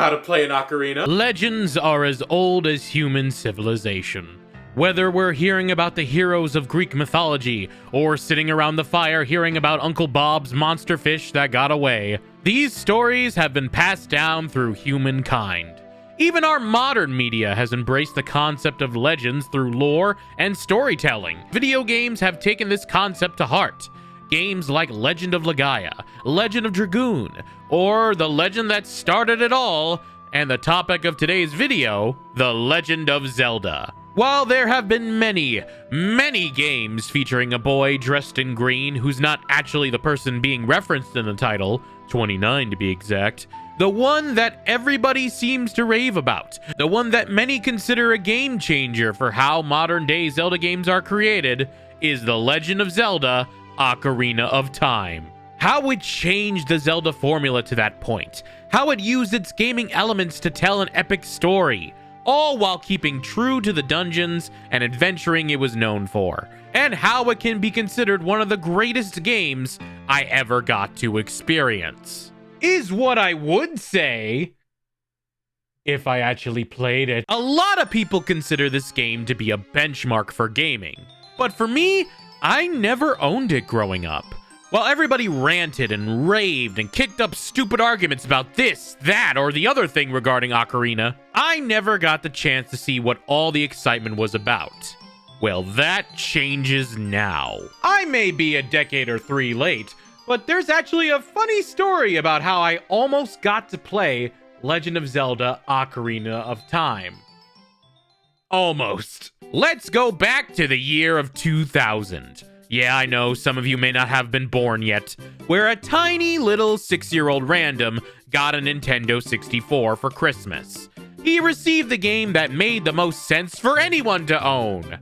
how to play an ocarina. Legends are as old as human civilization. Whether we're hearing about the heroes of Greek mythology, or sitting around the fire hearing about Uncle Bob's monster fish that got away, these stories have been passed down through humankind. Even our modern media has embraced the concept of legends through lore and storytelling. Video games have taken this concept to heart. Games like Legend of Legaia, Legend of Dragoon, or the legend that started it all, and the topic of today's video, The Legend of Zelda. While there have been many games featuring a boy dressed in green who's not actually the person being referenced in the title, 29 to be exact, the one that everybody seems to rave about, the one that many consider a game changer for how modern-day Zelda games are created, is The Legend of Zelda: Ocarina of Time. How it changed the Zelda formula to that point, how it used its gaming elements to tell an epic story, all while keeping true to the dungeons and adventuring it was known for, and how it can be considered one of the greatest games I ever got to experience. Is what I would say if I actually played it. A lot of people consider this game to be a benchmark for gaming, but for me, I never owned it growing up. While everybody ranted and raved and kicked up stupid arguments about this, that, or the other thing regarding Ocarina, I never got the chance to see what all the excitement was about. Well, that changes now. I may be a decade or three late, but there's actually a funny story about how I almost got to play Legend of Zelda: Ocarina of Time. Almost. Let's go back to the year of 2000. Yeah, I know, some of you may not have been born yet, where a tiny little 6-year-old random got a Nintendo 64 for Christmas. He received the game that made the most sense for anyone to own.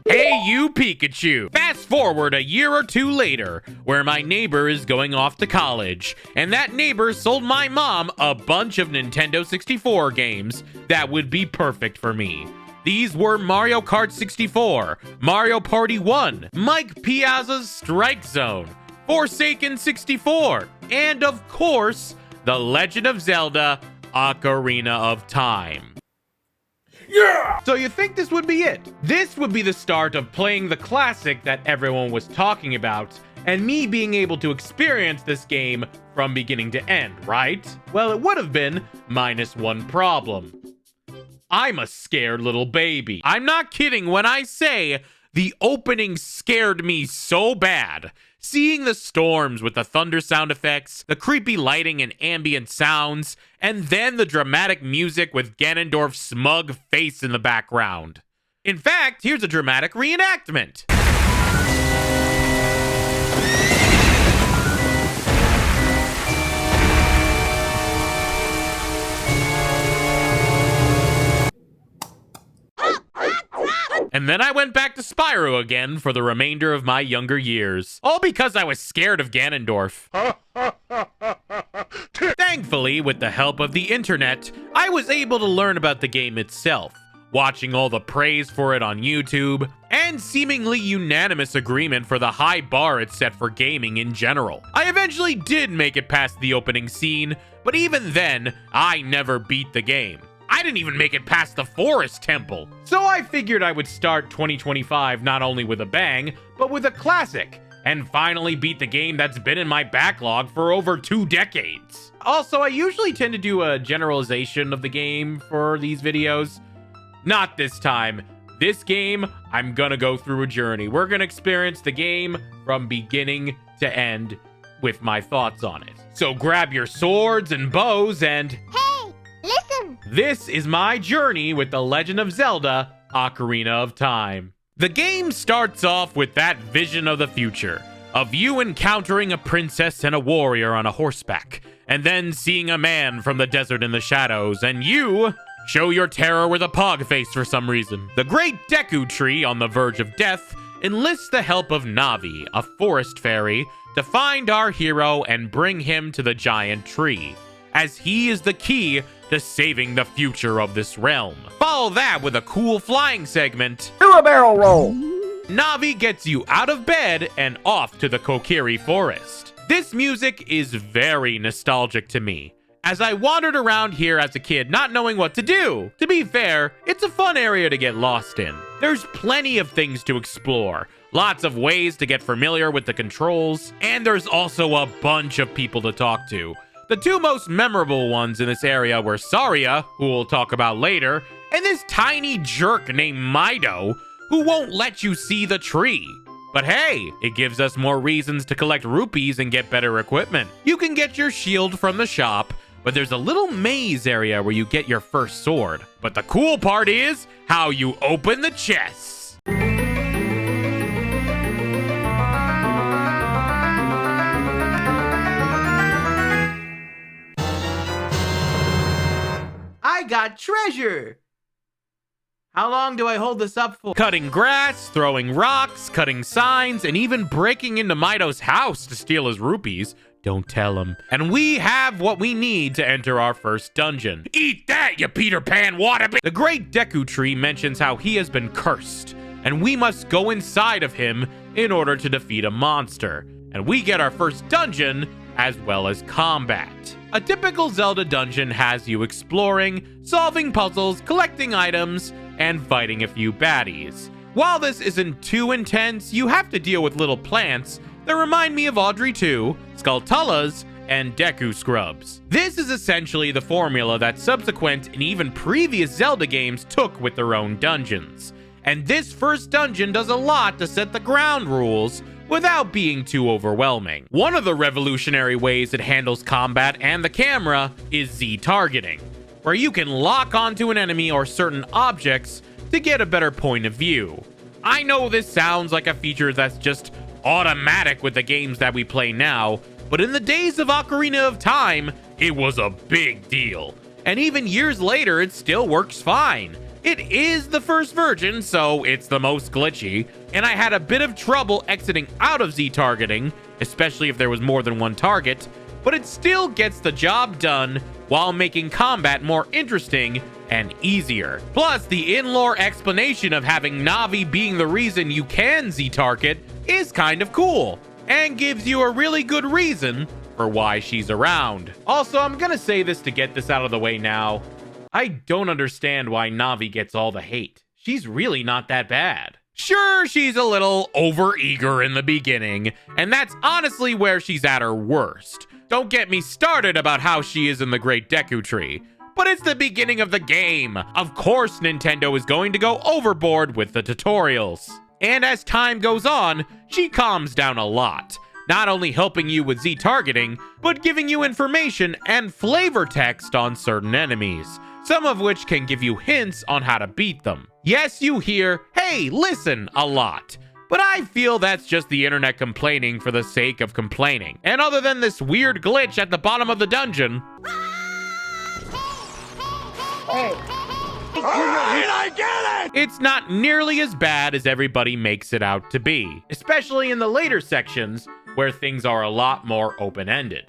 Hey you, Pikachu! Fast forward a year or two later, where my neighbor is going off to college, and that neighbor sold my mom a bunch of Nintendo 64 games that would be perfect for me. These were Mario Kart 64, Mario Party 1, Mike Piazza's Strike Zone, Forsaken 64, and of course, The Legend of Zelda: Ocarina of Time. Yeah! So you think this would be it? This would be the start of playing the classic that everyone was talking about, and me being able to experience this game from beginning to end, right? Well, it would have been minus one problem. I'm a scared little baby. I'm not kidding when I say the opening scared me so bad. Seeing the storms with the thunder sound effects, the creepy lighting and ambient sounds, and then the dramatic music with Ganondorf's smug face in the background. In fact, here's a dramatic reenactment. And then I went back to Spyro again for the remainder of my younger years. All because I was scared of Ganondorf. Thankfully, with the help of the internet, I was able to learn about the game itself, watching all the praise for it on YouTube, and seemingly unanimous agreement for the high bar it set for gaming in general. I eventually did make it past the opening scene, but even then, I never beat the game. I didn't even make it past the Forest Temple. So I figured I would start 2025 not only with a bang, but with a classic, and finally beat the game that's been in my backlog for over 2 decades. Also, I usually tend to do a generalization of the game for these videos. Not this time. This game, I'm gonna go through a journey. We're gonna experience the game from beginning to end with my thoughts on it. So grab your swords and bows and... Hey, listen! This is my journey with The Legend of Zelda: Ocarina of Time. The game starts off with that vision of the future, of you encountering a princess and a warrior on a horseback, and then seeing a man from the desert in the shadows, and you show your terror with a pog face for some reason. The great Deku Tree, on the verge of death, enlists the help of Navi, a forest fairy, to find our hero and bring him to the giant tree, as he is the key to saving the future of this realm. Follow that with a cool flying segment. Do a barrel roll! Navi gets you out of bed and off to the Kokiri forest. This music is very nostalgic to me, as I wandered around here as a kid not knowing what to do. To be fair, it's a fun area to get lost in. There's plenty of things to explore, lots of ways to get familiar with the controls, and there's also a bunch of people to talk to. The two most memorable ones in this area were Saria, who we'll talk about later, and this tiny jerk named Mido, who won't let you see the tree. But hey, it gives us more reasons to collect rupees and get better equipment. You can get your shield from the shop, but there's a little maze area where you get your first sword. But the cool part is how you open the chests. I got treasure! How long do I hold this up for? Cutting grass, throwing rocks, cutting signs, and even breaking into Mido's house to steal his rupees. Don't tell him. And we have what we need to enter our first dungeon. Eat that, you Peter Pan wannabe! The Great Deku Tree mentions how he has been cursed, and we must go inside of him in order to defeat a monster. And we get our first dungeon, as well as combat. A typical Zelda dungeon has you exploring, solving puzzles, collecting items, and fighting a few baddies. While this isn't too intense, you have to deal with little plants that remind me of Audrey 2, Skulltulas, and Deku Scrubs. This is essentially the formula that subsequent and even previous Zelda games took with their own dungeons. And this first dungeon does a lot to set the ground rules without being too overwhelming. One of the revolutionary ways it handles combat and the camera is Z-targeting, where you can lock onto an enemy or certain objects to get a better point of view. I know this sounds like a feature that's just automatic with the games that we play now, but in the days of Ocarina of Time, it was a big deal. And even years later, it still works fine. It is the first version, so it's the most glitchy, and I had a bit of trouble exiting out of Z-targeting, especially if there was more than one target, but it still gets the job done while making combat more interesting and easier. Plus, the in-lore explanation of having Navi being the reason you can Z-target is kind of cool, and gives you a really good reason for why she's around. Also, I'm gonna say this to get this out of the way now. I don't understand why Navi gets all the hate. She's really not that bad. Sure, she's a little overeager in the beginning, and that's honestly where she's at her worst. Don't get me started about how she is in the Great Deku Tree, but it's the beginning of the game. Of course, Nintendo is going to go overboard with the tutorials. And as time goes on, she calms down a lot, not only helping you with Z-targeting, but giving you information and flavor text on certain enemies, some of which can give you hints on how to beat them. Yes, you hear, "Hey, listen," a lot, but I feel that's just the internet complaining for the sake of complaining. And other than this weird glitch at the bottom of the dungeon, it's not nearly as bad as everybody makes it out to be, especially in the later sections where things are a lot more open-ended.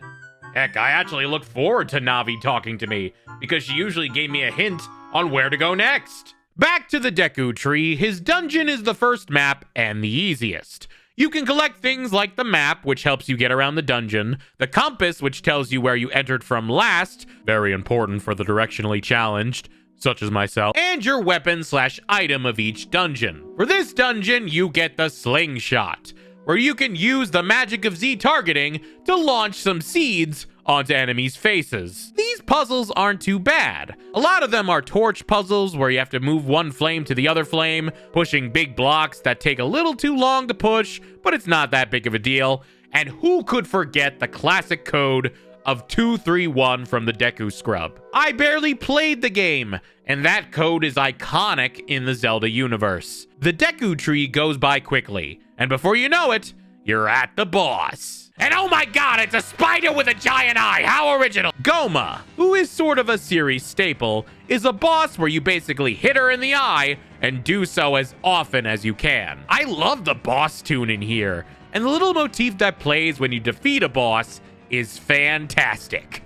Heck, I actually look forward to Navi talking to me, because she usually gave me a hint on where to go next. Back to the Deku Tree, his dungeon is the first map and the easiest. You can collect things like the map, which helps you get around the dungeon, the compass, which tells you where you entered from last, very important for the directionally challenged, such as myself, and your weapon/item of each dungeon. For this dungeon, you get the slingshot, where you can use the magic of Z-targeting to launch some seeds onto enemies' faces. These puzzles aren't too bad. A lot of them are torch puzzles where you have to move one flame to the other flame, pushing big blocks that take a little too long to push, but it's not that big of a deal. And who could forget the classic code of 231 from the Deku Scrub? I barely played the game, and that code is iconic in the Zelda universe. The Deku Tree goes by quickly, and before you know it, you're at the boss. And oh my god, it's a spider with a giant eye! How original! Goma, who is sort of a series staple, is a boss where you basically hit her in the eye and do so as often as you can. I love the boss tune in here, and the little motif that plays when you defeat a boss is fantastic.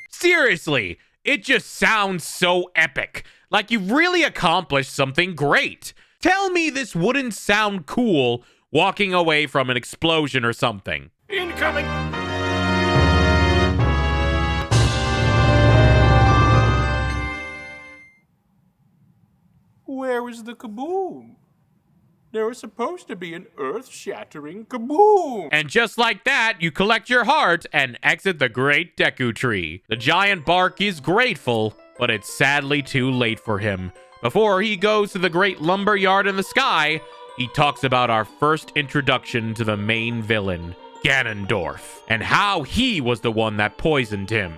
Seriously, it just sounds so epic, like you've really accomplished something great. Tell me this wouldn't sound cool walking away from an explosion or something. Incoming! Where was the kaboom? There was supposed to be an earth-shattering kaboom! And just like that, you collect your heart and exit the Great Deku Tree. The giant bark is grateful, but it's sadly too late for him. Before he goes to the great lumber yard in the sky, he talks about our first introduction to the main villain, Ganondorf, and how he was the one that poisoned him.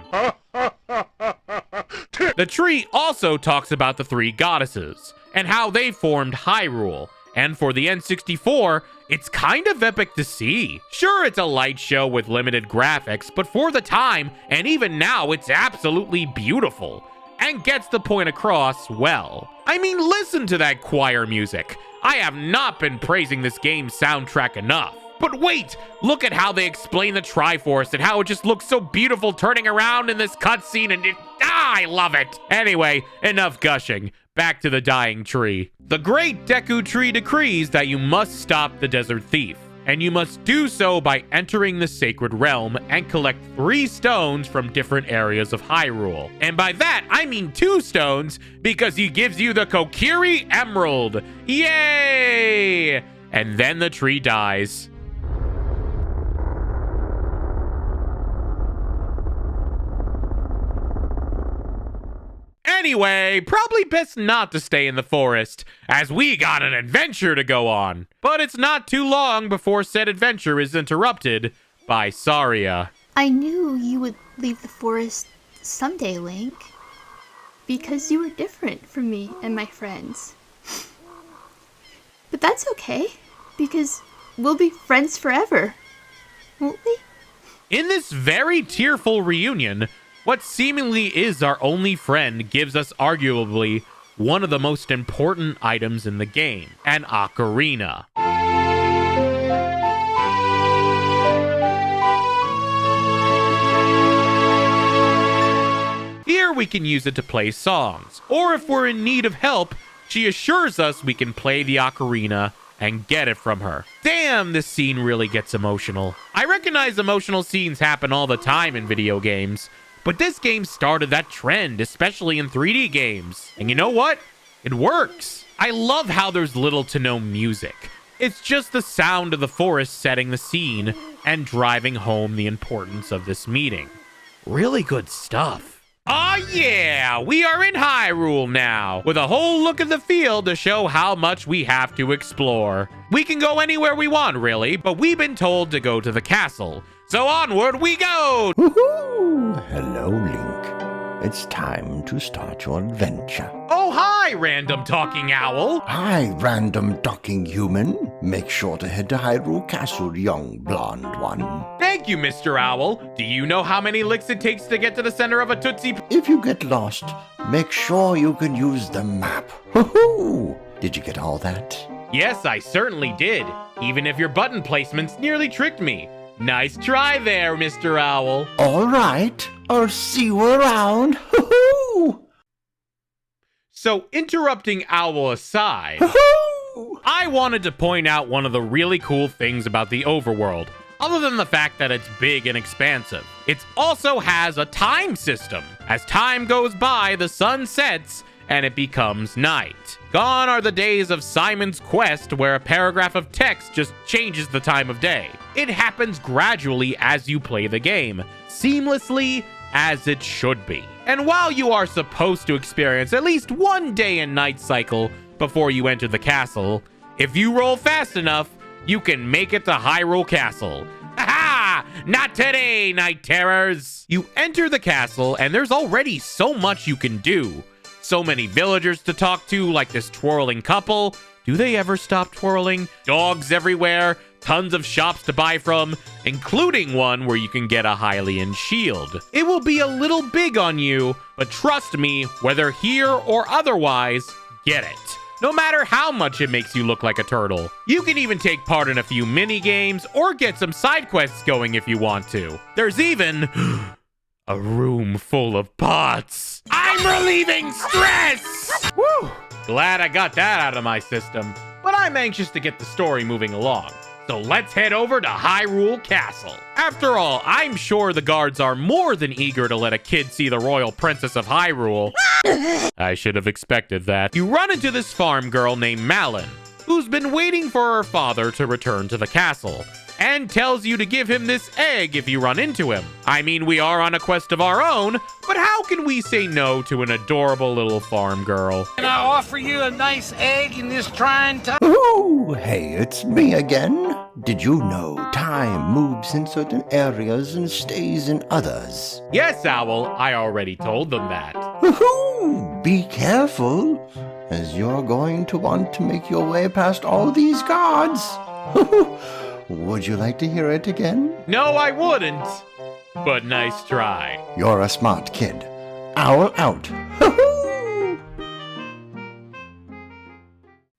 The tree also talks about the three goddesses, and how they formed Hyrule. And for the N64, it's kind of epic to see. Sure, it's a light show with limited graphics, but for the time, and even now, it's absolutely beautiful. And gets the point across well. I mean, listen to that choir music. I have not been praising this game's soundtrack enough. But wait, look at how they explain the Triforce and how it just looks so beautiful turning around in this cutscene, and I love it. Anyway, enough gushing. Back to the dying tree. The Great Deku Tree decrees that you must stop the Desert Thief, and you must do so by entering the Sacred Realm and collect 3 stones from different areas of Hyrule. And by that, I mean 2 stones, because he gives you the Kokiri Emerald. Yay! And then the tree dies. Anyway, probably best not to stay in the forest, as we got an adventure to go on. But it's not too long before said adventure is interrupted by Saria. I knew you would leave the forest someday, Link. Because you were different from me and my friends. But that's okay, because we'll be friends forever, won't we? In this very tearful reunion, what seemingly is our only friend gives us arguably one of the most important items in the game, an ocarina. Here we can use it to play songs, or if we're in need of help, she assures us we can play the ocarina and get it from her. Damn, this scene really gets emotional. I recognize emotional scenes happen all the time in video games, but this game started that trend, especially in 3D games. And you know what? It works. I love how there's little to no music. It's just the sound of the forest setting the scene and driving home the importance of this meeting. Really good stuff. Oh yeah, we are in Hyrule now, with a whole look at the field to show how much we have to explore. We can go anywhere we want, really, but we've been told to go to the castle. So onward we go! Woohoo! Hello, Link. It's time to start your adventure. Oh, hi, random talking owl. Hi, random talking human. Make sure to head to Hyrule Castle, young blonde one. Thank you, Mr. Owl. Do you know how many licks it takes to get to the center of a Tootsie? If you get lost, make sure you can use the map. Woohoo! Did you get all that? Yes, I certainly did. Even if your button placements nearly tricked me. Nice try there, Mr. Owl. All right. I'll see you around. Woohoo! So, interrupting Owl aside, Woohoo! I wanted to point out one of the really cool things about the overworld, other than the fact that it's big and expansive. It also has a time system. As time goes by, the sun sets, and it becomes night. Gone are the days of Simon's Quest, where a paragraph of text just changes the time of day. It happens gradually as you play the game, seamlessly as it should be. And while you are supposed to experience at least one day and night cycle before you enter the castle, if you roll fast enough, you can make it to Hyrule Castle. Ha! Not today, Night Terrors! You enter the castle, and there's already so much you can do. So many villagers to talk to, like this twirling couple. Do they ever stop twirling? Dogs everywhere, tons of shops to buy from, including one where you can get a Hylian shield. It will be a little big on you, but trust me, whether here or otherwise, get it. No matter how much it makes you look like a turtle. You can even take part in a few mini games or get some side quests going if you want to. There's even a room full of pots. I'm relieving stress! Woo! Glad I got that out of my system, but I'm anxious to get the story moving along. So let's head over to Hyrule Castle. After all, I'm sure the guards are more than eager to let a kid see the royal princess of Hyrule. I should have expected that. You run into this farm girl named Malin, who's been waiting for her father to return to the castle, and tells you to give him this egg if you run into him. I mean, we are on a quest of our own, but how can we say no to an adorable little farm girl? Can I offer you a nice egg in this trying time? Ooh, hey, it's me again. Did you know time moves in certain areas and stays in others? Yes, Owl, I already told them that. Woohoo! Be careful, as you're going to want to make your way past all these guards. Would you like to hear it again? No, I wouldn't. But nice try. You're a smart kid. Owl out.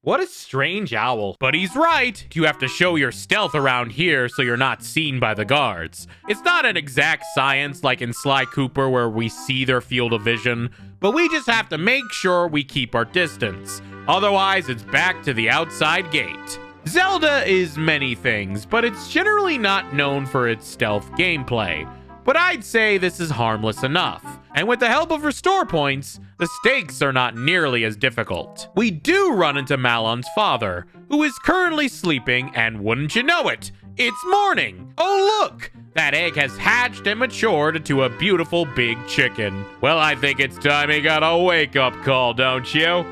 What a strange owl. But he's right. You have to show your stealth around here so you're not seen by the guards. It's not an exact science like in Sly Cooper where we see their field of vision, but we just have to make sure we keep our distance. Otherwise, it's back to the outside gate. Zelda is many things, but it's generally not known for its stealth gameplay. But I'd say this is harmless enough. And with the help of restore points, the stakes are not nearly as difficult. We do run into Malon's father, who is currently sleeping, and wouldn't you know it, it's morning. Oh look, that egg has hatched and matured into a beautiful big chicken. Well, I think it's time he got a wake-up call, don't you?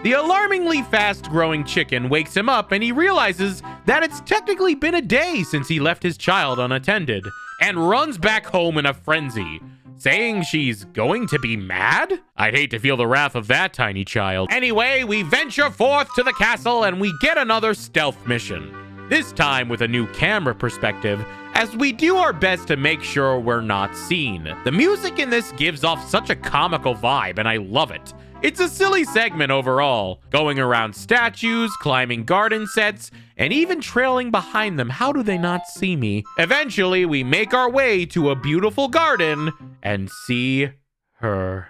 The alarmingly fast-growing chicken wakes him up and he realizes that it's technically been a day since he left his child unattended, and runs back home in a frenzy, saying she's going to be mad? I'd hate to feel the wrath of that tiny child. Anyway, we venture forth to the castle and we get another stealth mission, this time with a new camera perspective, as we do our best to make sure we're not seen. The music in this gives off such a comical vibe and I love it. It's a silly segment overall, going around statues, climbing garden sets, and even trailing behind them. How do they not see me? Eventually, we make our way to a beautiful garden and see her.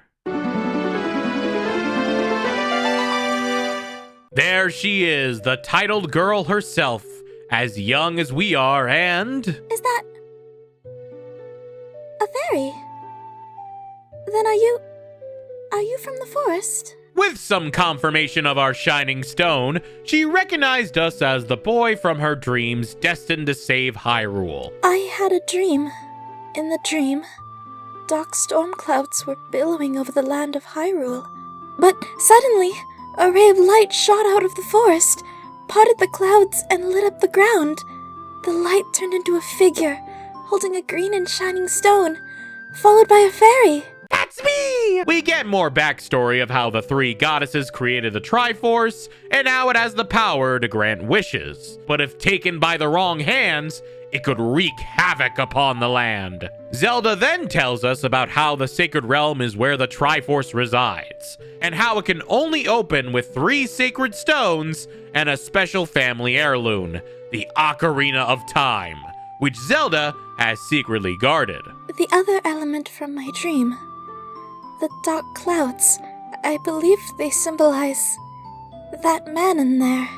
There she is, the titled girl herself, as young as we are, and... Is that a fairy? Then are you from the forest? With some confirmation of our shining stone, she recognized us as the boy from her dreams destined to save Hyrule. I had a dream. In the dream, dark storm clouds were billowing over the land of Hyrule. But suddenly, a ray of light shot out of the forest, parted the clouds, and lit up the ground. The light turned into a figure, holding a green and shining stone, followed by a fairy. That's me! We get more backstory of how the three goddesses created the Triforce, and how it has the power to grant wishes. But if taken by the wrong hands, it could wreak havoc upon the land. Zelda then tells us about how the Sacred Realm is where the Triforce resides, and how it can only open with 3 sacred stones and a special family heirloom, the Ocarina of Time, which Zelda has secretly guarded. The other element from my dream, the dark clouds, I believe they symbolize that man in there.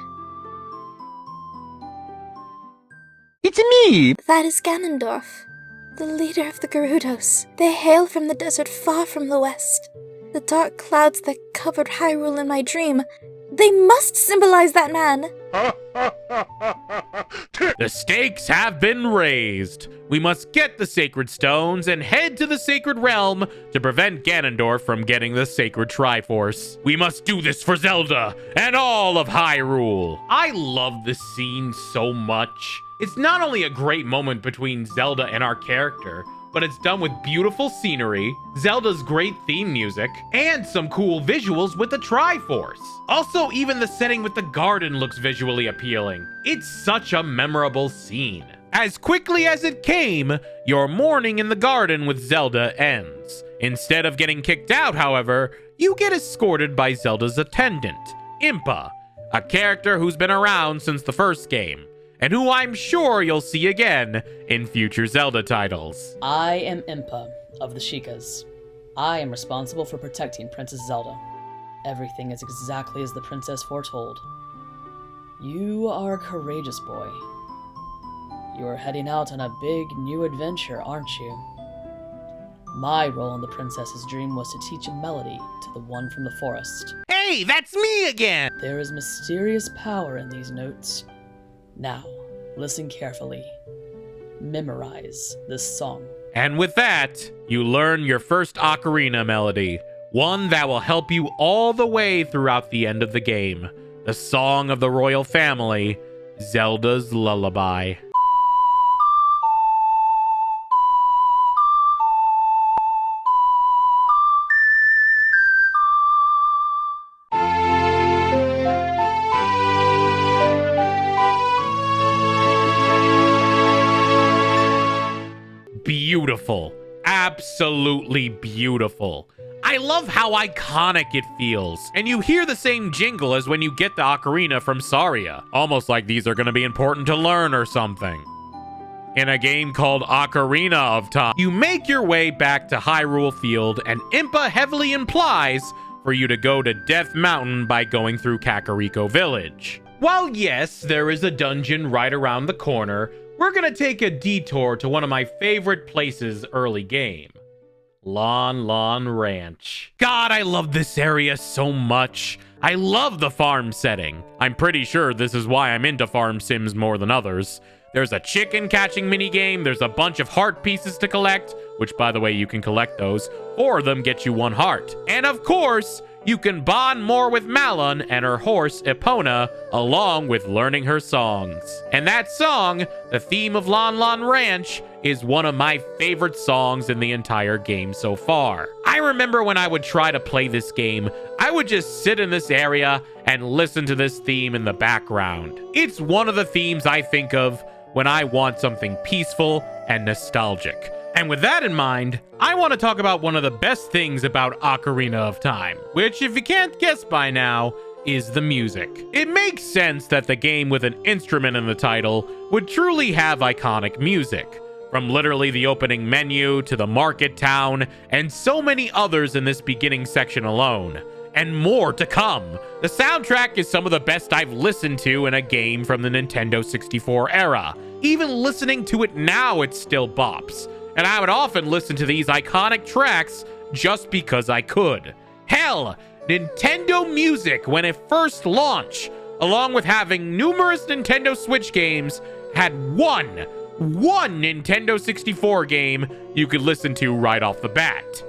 It's me! That is Ganondorf, the leader of the Gerudos. They hail from the desert far from the west. The dark clouds that covered Hyrule in my dream, they must symbolize that man! The stakes have been raised. We must get the sacred stones and head to the Sacred Realm to prevent Ganondorf from getting the Sacred Triforce. We must do this for Zelda and all of Hyrule. I love this scene so much. It's not only a great moment between Zelda and our character, but it's done with beautiful scenery, Zelda's great theme music, and some cool visuals with the Triforce. Also, even the setting with the garden looks visually appealing. It's such a memorable scene. As quickly as it came, your morning in the garden with Zelda ends. Instead of getting kicked out, however, you get escorted by Zelda's attendant, Impa, a character who's been around since the first game, and who I'm sure you'll see again in future Zelda titles. I am Impa of the Sheikahs. I am responsible for protecting Princess Zelda. Everything is exactly as the princess foretold. You are a courageous boy. You are heading out on a big new adventure, aren't you? My role in the princess's dream was to teach a melody to the one from the forest. Hey, that's me again! There is mysterious power in these notes. Now, listen carefully. Memorize this song. And with that, you learn your first ocarina melody, one that will help you all the way throughout the end of the game. The song of the royal family, Zelda's Lullaby. Beautiful. Absolutely beautiful. I love how iconic it feels. And you hear the same jingle as when you get the ocarina from Saria. Almost like these are going to be important to learn or something. In a game called Ocarina of Time, you make your way back to Hyrule Field, and Impa heavily implies for you to go to Death Mountain by going through Kakariko Village. While yes, there is a dungeon right around the corner, we're gonna take a detour to one of my favorite places early game. Lon Lon Ranch. God, I love this area so much. I love the farm setting. I'm pretty sure this is why I'm into farm sims more than others. There's a chicken catching minigame, there's a bunch of heart pieces to collect, which by the way, you can collect those. 4 of them get you 1 heart. And of course, you can bond more with Malon and her horse, Epona, along with learning her songs. And that song, the theme of Lon Lon Ranch, is one of my favorite songs in the entire game so far. I remember when I would try to play this game, I would just sit in this area and listen to this theme in the background. It's one of the themes I think of when I want something peaceful and nostalgic. And with that in mind, I want to talk about one of the best things about Ocarina of Time, which, if you can't guess by now, is the music. It makes sense that the game with an instrument in the title would truly have iconic music, from literally the opening menu to the market town, and so many others in this beginning section alone. And more to come. The soundtrack is some of the best I've listened to in a game from the Nintendo 64 era. Even listening to it now, it still bops. And I would often listen to these iconic tracks just because I could. Hell, Nintendo Music, when it first launched, along with having numerous Nintendo Switch games, had one Nintendo 64 game you could listen to right off the bat.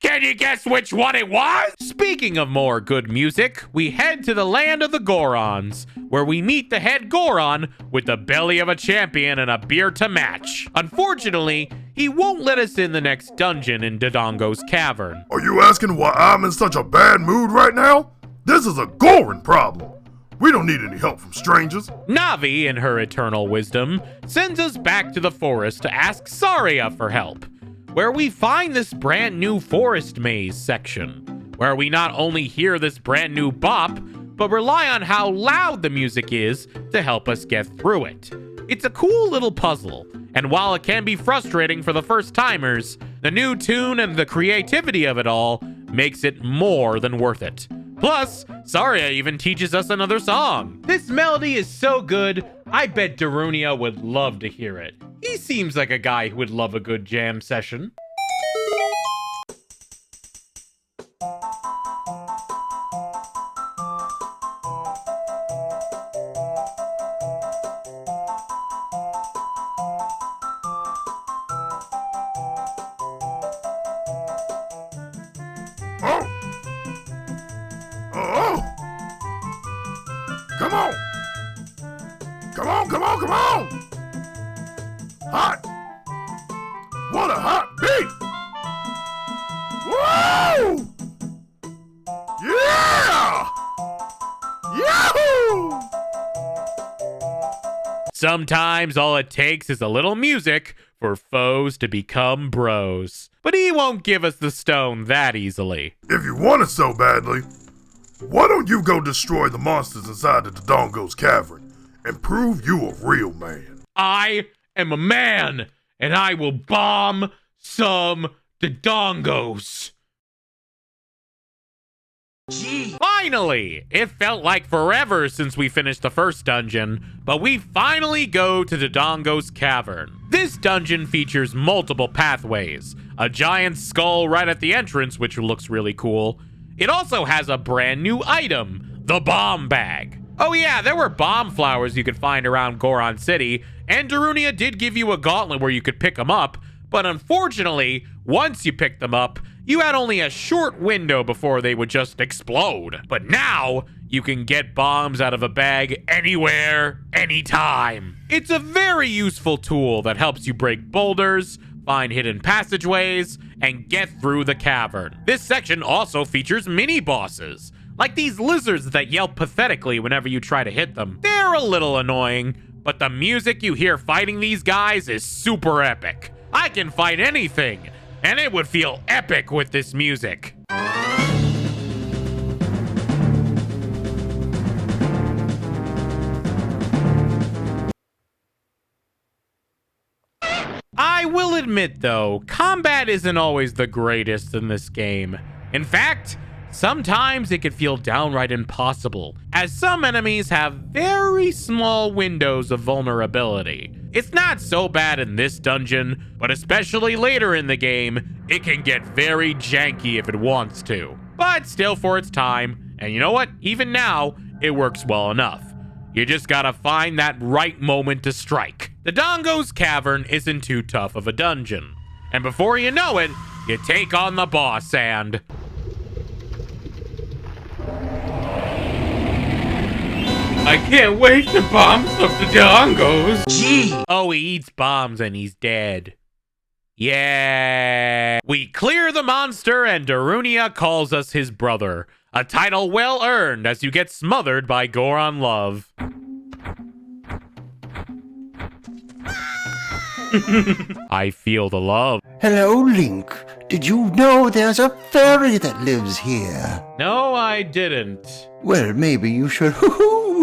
Can you guess which one it was? Speaking of more good music, we head to the land of the Gorons, where we meet the head Goron with the belly of a champion and a beer to match. Unfortunately, he won't let us in the next dungeon in Dodongo's cavern. Are you asking why I'm in such a bad mood right now? This is a Goron problem. We don't need any help from strangers. Navi, in her eternal wisdom, sends us back to the forest to ask Saria for help, where we find this brand new forest maze section, where we not only hear this brand new bop, but rely on how loud the music is to help us get through it. It's a cool little puzzle, and while it can be frustrating for the first timers, the new tune and the creativity of it all makes it more than worth it. Plus, Saria even teaches us another song. This melody is so good, I bet Darunia would love to hear it. He seems like a guy who would love a good jam session. Come on! Hot! What a hot beat! Woo! Yeah! Yahoo! Sometimes all it takes is a little music for foes to become bros. But he won't give us the stone that easily. If you want it so badly, why don't you go destroy the monsters inside the Dodongo's cavern and prove you a real man? I am a man, and I will bomb some the Dongos. Gee. Finally! It felt like forever since we finished the first dungeon, but we finally go to the Dongos Cavern. This dungeon features multiple pathways, a giant skull right at the entrance, which looks really cool. It also has a brand new item, the bomb bag. Oh yeah, there were bomb flowers you could find around Goron City, and Darunia did give you a gauntlet where you could pick them up, but unfortunately, once you picked them up, you had only a short window before they would just explode. But now, you can get bombs out of a bag anywhere, anytime. It's a very useful tool that helps you break boulders, find hidden passageways, and get through the cavern. This section also features mini-bosses, like these lizards that yelp pathetically whenever you try to hit them. They're a little annoying, but the music you hear fighting these guys is super epic. I can fight anything, and it would feel epic with this music. I will admit though, combat isn't always the greatest in this game. In fact, sometimes it can feel downright impossible, as some enemies have very small windows of vulnerability. It's not so bad in this dungeon, but especially later in the game, it can get very janky if it wants to. But still for its time, and you know what? Even now, it works well enough. You just gotta find that right moment to strike. The Dongos Cavern isn't too tough of a dungeon. And before you know it, you take on the boss and... I can't wait to bomb some of the Dongos. Gee. Oh, he eats bombs and he's dead. Yeah. We clear the monster and Darunia calls us his brother. A title well earned as you get smothered by Goron love. I feel the love. Hello, Link. Did you know there's a fairy that lives here? No, I didn't. Well, maybe you should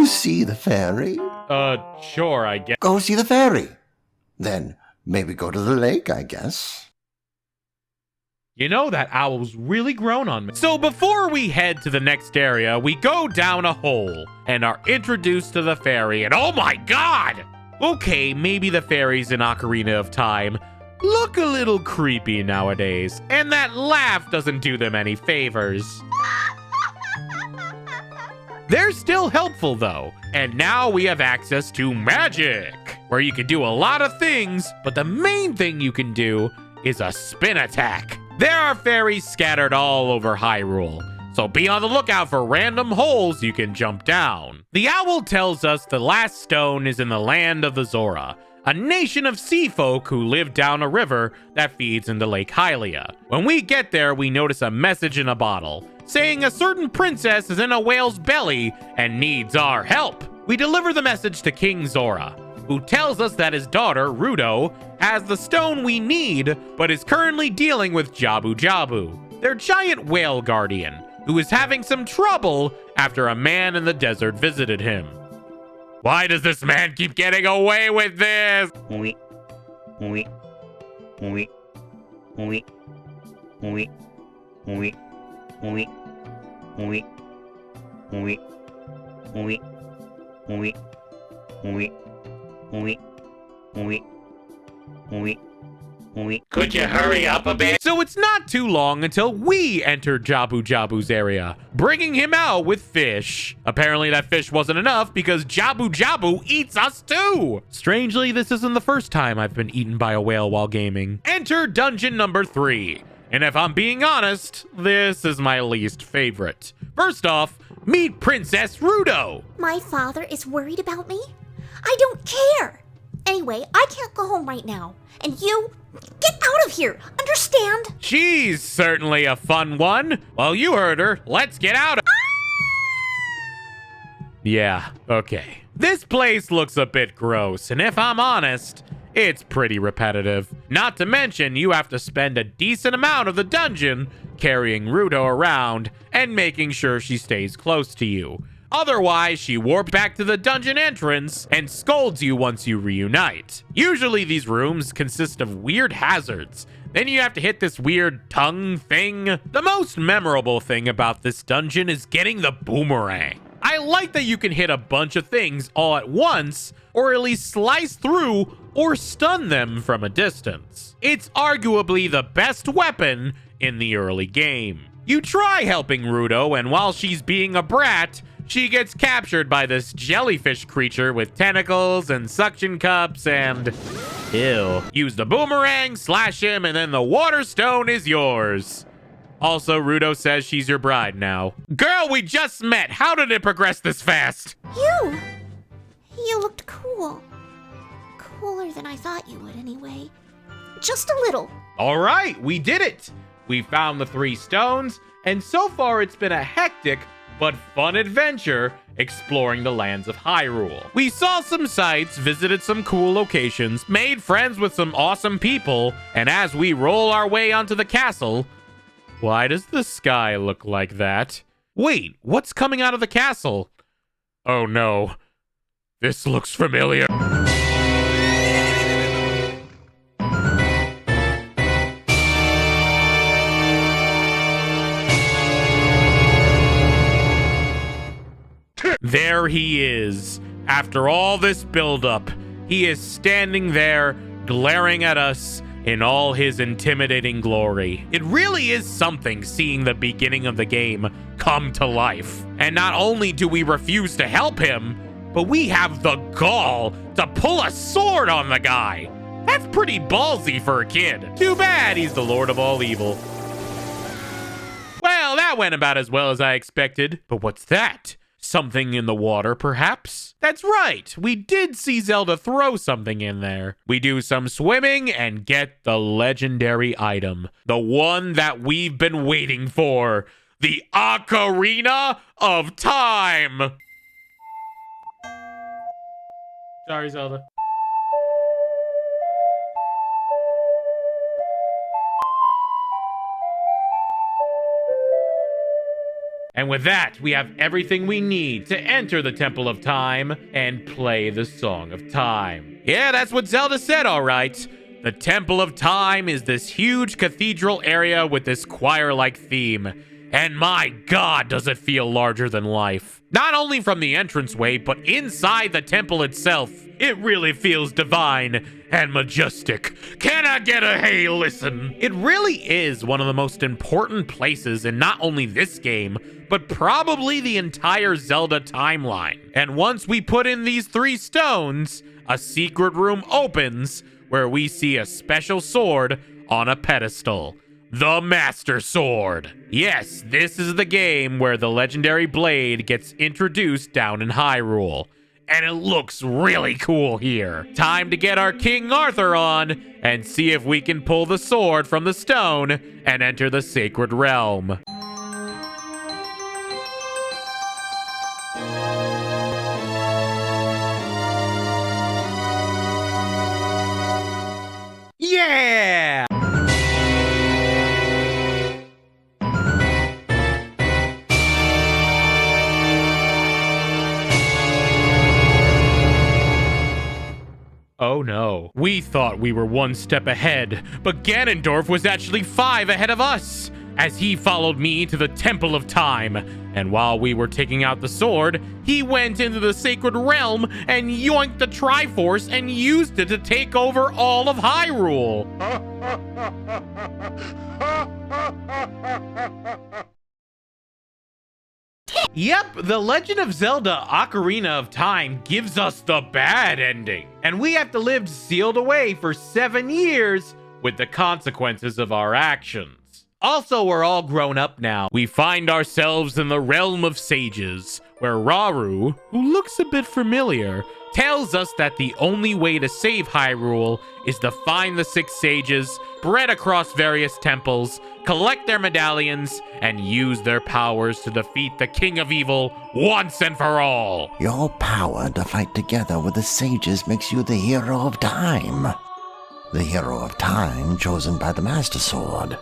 see the fairy. Sure, I guess. Go see the fairy. Then maybe go to the lake, I guess. You know, that owl's really grown on me. So before we head to the next area, we go down a hole and are introduced to the fairy, and oh my god! Okay, maybe the fairies in Ocarina of Time look a little creepy nowadays, and that laugh doesn't do them any favors. They're still helpful though, and now we have access to magic, where you can do a lot of things, but the main thing you can do is a spin attack. There are fairies scattered all over Hyrule, so be on the lookout for random holes you can jump down. The owl tells us the last stone is in the land of the Zora, a nation of sea folk who live down a river that feeds into Lake Hylia. When we get there, we notice a message in a bottle, saying a certain princess is in a whale's belly and needs our help. We deliver the message to King Zora, who tells us that his daughter, Rudo, has the stone we need, but is currently dealing with Jabu Jabu, their giant whale guardian, who is having some trouble after a man in the desert visited him. Why does this man keep getting away with this? Could you hurry up a bit? So it's not too long until we enter Jabu Jabu's area, bringing him out with fish. Apparently that fish wasn't enough because Jabu Jabu eats us too. Strangely, this isn't the first time I've been eaten by a whale while gaming. Enter dungeon number 3. And if I'm being honest, this is my least favorite. First off, meet Princess Rudo. My father is worried about me? I don't care. Anyway, I can't go home right now. And you, get out of here, understand? She's certainly a fun one. Well, you heard her. Let's get out of... Yeah, okay. This place looks a bit gross, and if I'm honest, it's pretty repetitive. Not to mention, you have to spend a decent amount of the dungeon carrying Rudo around and making sure she stays close to you. Otherwise, she warps back to the dungeon entrance and scolds you once you reunite. Usually these rooms consist of weird hazards. Then you have to hit this weird tongue thing. The most memorable thing about this dungeon is getting the boomerang. I like that you can hit a bunch of things all at once, or at least slice through or stun them from a distance. It's arguably the best weapon in the early game. You try helping Ruto, and while she's being a brat, she gets captured by this jellyfish creature with tentacles and suction cups and... ew. Use the boomerang, slash him, and then the water stone is yours. Also, Ruto says she's your bride now. Girl, we just met. How did it progress this fast? You looked cool. Cooler than I thought you would anyway. Just a little. All right, we did it. We found the 3 stones, and so far it's been a hectic but fun adventure exploring the lands of Hyrule. We saw some sights, visited some cool locations, made friends with some awesome people, and as we roll our way onto the castle... Why does the sky look like that? Wait, what's coming out of the castle? Oh no. This looks familiar. There he is. After all this buildup, he is standing there, glaring at us in all his intimidating glory. It really is something seeing the beginning of the game come to life. And not only do we refuse to help him, but we have the gall to pull a sword on the guy. That's pretty ballsy for a kid. Too bad he's the Lord of all evil. Well, that went about as well as I expected. But what's that? Something in the water, perhaps? That's right, we did see Zelda throw something in there. We do some swimming and get the legendary item. The one that we've been waiting for. The Ocarina of Time! Sorry, Zelda. And with that, we have everything we need to enter the Temple of Time and play the Song of Time. Yeah, that's what Zelda said, all right. The Temple of Time is this huge cathedral area with this choir-like theme. And my God, does it feel larger than life. Not only from the entranceway, but inside the temple itself. It really feels divine and majestic. Can I get a hey listen? It really is one of the most important places in not only this game, but probably the entire Zelda timeline. And once we put in these 3 stones, a secret room opens where we see a special sword on a pedestal. The Master Sword. Yes, this is the game where the legendary blade gets introduced down in Hyrule. And it looks really cool here. Time to get our King Arthur on and see if we can pull the sword from the stone and enter the sacred realm. Yeah! Oh no. We thought we were 1 step ahead, but Ganondorf was actually 5 ahead of us, as he followed me to the Temple of Time. And while we were taking out the sword, he went into the sacred realm and yoinked the Triforce and used it to take over all of Hyrule. Yep, The Legend of Zelda Ocarina of Time gives us the bad ending. And we have to live sealed away for 7 years with the consequences of our actions. Also, we're all grown up now. We find ourselves in the realm of sages, where Rauru, who looks a bit familiar, tells us that the only way to save Hyrule is to find the 6 sages, spread across various temples, collect their medallions, and use their powers to defeat the King of Evil once and for all. Your power to fight together with the sages makes you the hero of time. The hero of time chosen by the Master Sword.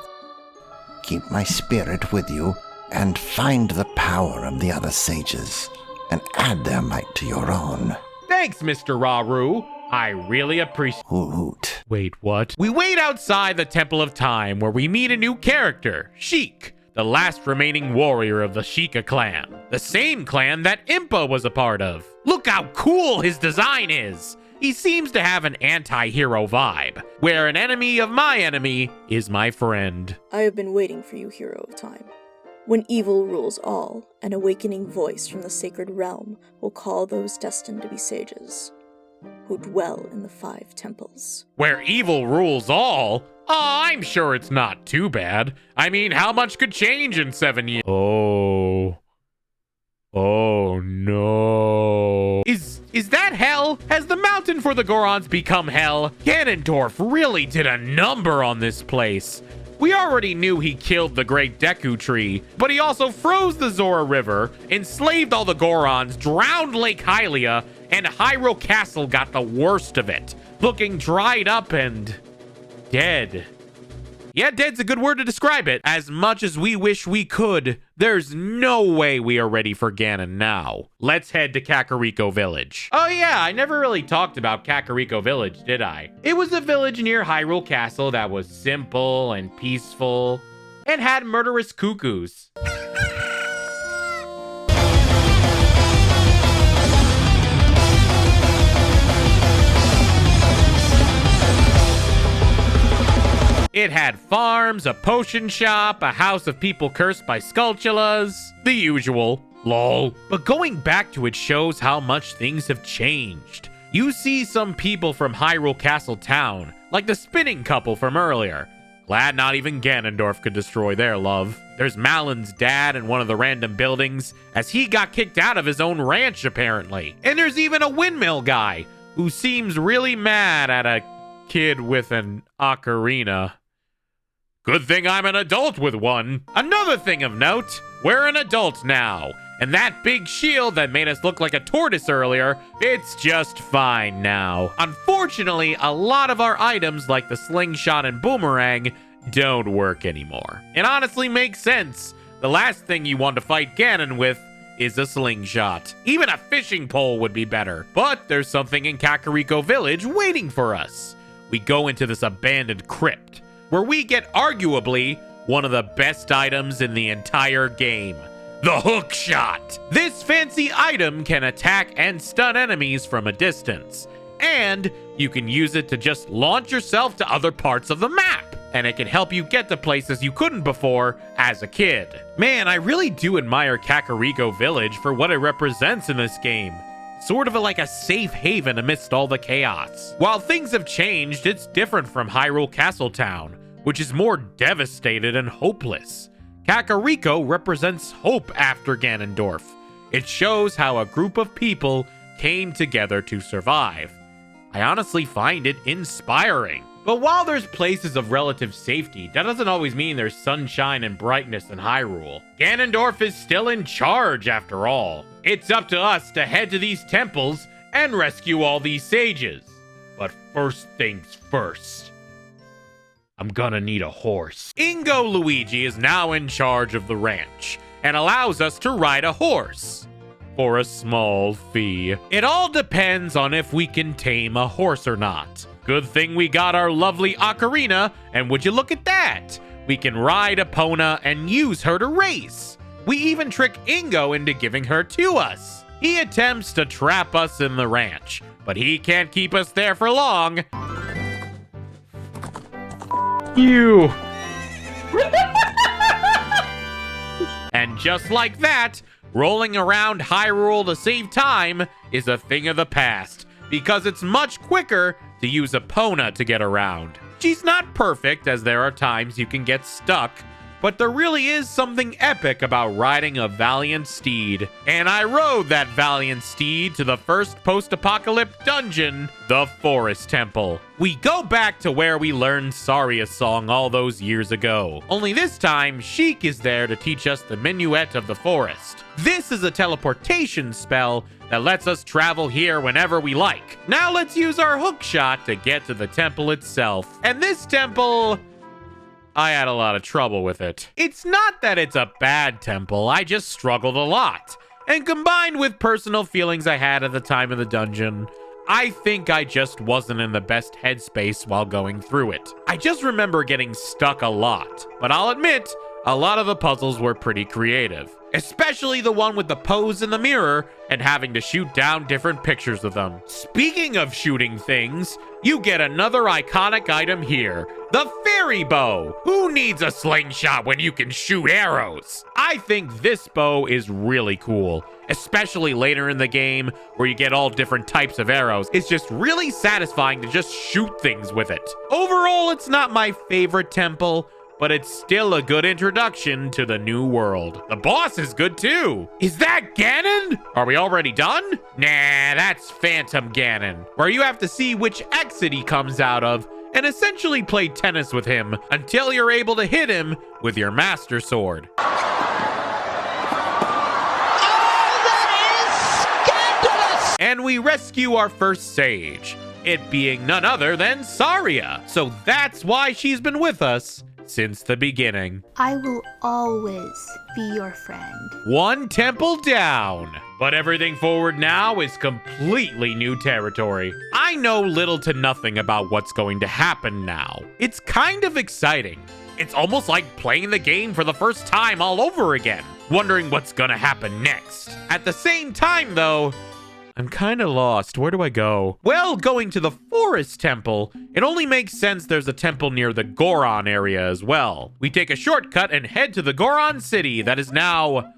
Keep my spirit with you and find the power of the other sages. and add their might to your own. Thanks, Mr. Raru. I really appreciate. Hoot. Wait, what? We wait outside the Temple of Time where we meet a new character, Sheik, the last remaining warrior of the Sheikah clan. The same clan that Impa was a part of. Look how cool his design is. He seems to have an anti-hero vibe, where an enemy of my enemy is my friend. I have been waiting for you, Hero of Time. When evil rules all, an awakening voice from the sacred realm will call those destined to be sages, who dwell in the 5 temples. Where evil rules all? Oh, I'm sure it's not too bad. I mean, how much could change in 7 years? Oh no. Is that hell? Has the mountain for the Gorons become hell? Ganondorf really did a number on this place. We already knew he killed the Great Deku Tree, but he also froze the Zora River, enslaved all the Gorons, drowned Lake Hylia, and Hyrule Castle got the worst of it, looking dried up and dead. Yeah, dead's a good word to describe it. As much as we wish we could, there's no way we are ready for Ganon now. Let's head to Kakariko Village. Oh yeah, I never really talked about Kakariko Village, did I? It was a village near Hyrule Castle that was simple and peaceful and had murderous cuckoos. It had farms, a potion shop, a house of people cursed by Skulltulas, the usual. Lol. But going back to it shows how much things have changed. You see some people from Hyrule Castle Town, like the spinning couple from earlier. Glad not even Ganondorf could destroy their love. There's Malin's dad in one of the random buildings, as he got kicked out of his own ranch apparently. And there's even a windmill guy, who seems really mad at a kid with an ocarina. Good thing I'm an adult with one. Another thing of note, we're an adult now. And that big shield that made us look like a tortoise earlier, it's just fine now. Unfortunately, a lot of our items like the slingshot and boomerang don't work anymore. It honestly makes sense. The last thing you want to fight Ganon with is a slingshot. Even a fishing pole would be better. But there's something in Kakariko Village waiting for us. We go into this abandoned crypt, where we get arguably one of the best items in the entire game, the hook shot. This fancy item can attack and stun enemies from a distance, and you can use it to just launch yourself to other parts of the map, and it can help you get to places you couldn't before as a kid. Man, I really do admire Kakariko Village for what it represents in this game. Sort of like a safe haven amidst all the chaos. While things have changed, it's different from Hyrule Castle Town, which is more devastated and hopeless. Kakariko represents hope after Ganondorf. It shows how a group of people came together to survive. I honestly find it inspiring. But while there's places of relative safety, that doesn't always mean there's sunshine and brightness in Hyrule. Ganondorf is still in charge after all. It's up to us to head to these temples and rescue all these sages. But first things first, I'm gonna need a horse. Ingo Luigi is now in charge of the ranch and allows us to ride a horse for a small fee. It all depends on if we can tame a horse or not. Good thing we got our lovely ocarina, and would you look at that? We can ride Epona and use her to race. We even trick Ingo into giving her to us. He attempts to trap us in the ranch, but he can't keep us there for long. You. And just like that, rolling around Hyrule to save time is a thing of the past, because it's much quicker to use Epona to get around. She's not perfect, as there are times you can get stuck, but there really is something epic about riding a valiant steed. And I rode that valiant steed to the first post-apocalypse dungeon, the Forest Temple. We go back to where we learned Saria's song all those years ago. Only this time, Sheik is there to teach us the Minuet of the Forest. This is a teleportation spell that lets us travel here whenever we like. Now let's use our hookshot to get to the temple itself. And this temple, I had a lot of trouble with it. It's not that it's a bad temple, I just struggled a lot. And combined with personal feelings I had at the time of the dungeon, I think I just wasn't in the best headspace while going through it. I just remember getting stuck a lot, but I'll admit, a lot of the puzzles were pretty creative. Especially the one with the pose in the mirror and having to shoot down different pictures of them. Speaking of shooting things, you get another iconic item here, the fairy bow. Who needs a slingshot when you can shoot arrows? I think this bow is really cool, especially later in the game where you get all different types of arrows. It's just really satisfying to just shoot things with it. Overall, it's not my favorite temple, but it's still a good introduction to the new world. The boss is good too. Is that Ganon? Are we already done? Nah, that's Phantom Ganon, where you have to see which exit he comes out of and essentially play tennis with him until you're able to hit him with your Master Sword. Oh, that is scandalous! And we rescue our first sage, it being none other than Saria. So that's why she's been with us since the beginning. I will always be your friend. One temple down. But everything forward now is completely new territory. I know little to nothing about what's going to happen now. It's kind of exciting. It's almost like playing the game for the first time all over again, wondering what's gonna happen next. At the same time though, I'm kind of lost. Where do I go? Well, going to the Forest Temple, it only makes sense there's a temple near the Goron area as well. We take a shortcut and head to the Goron city that is now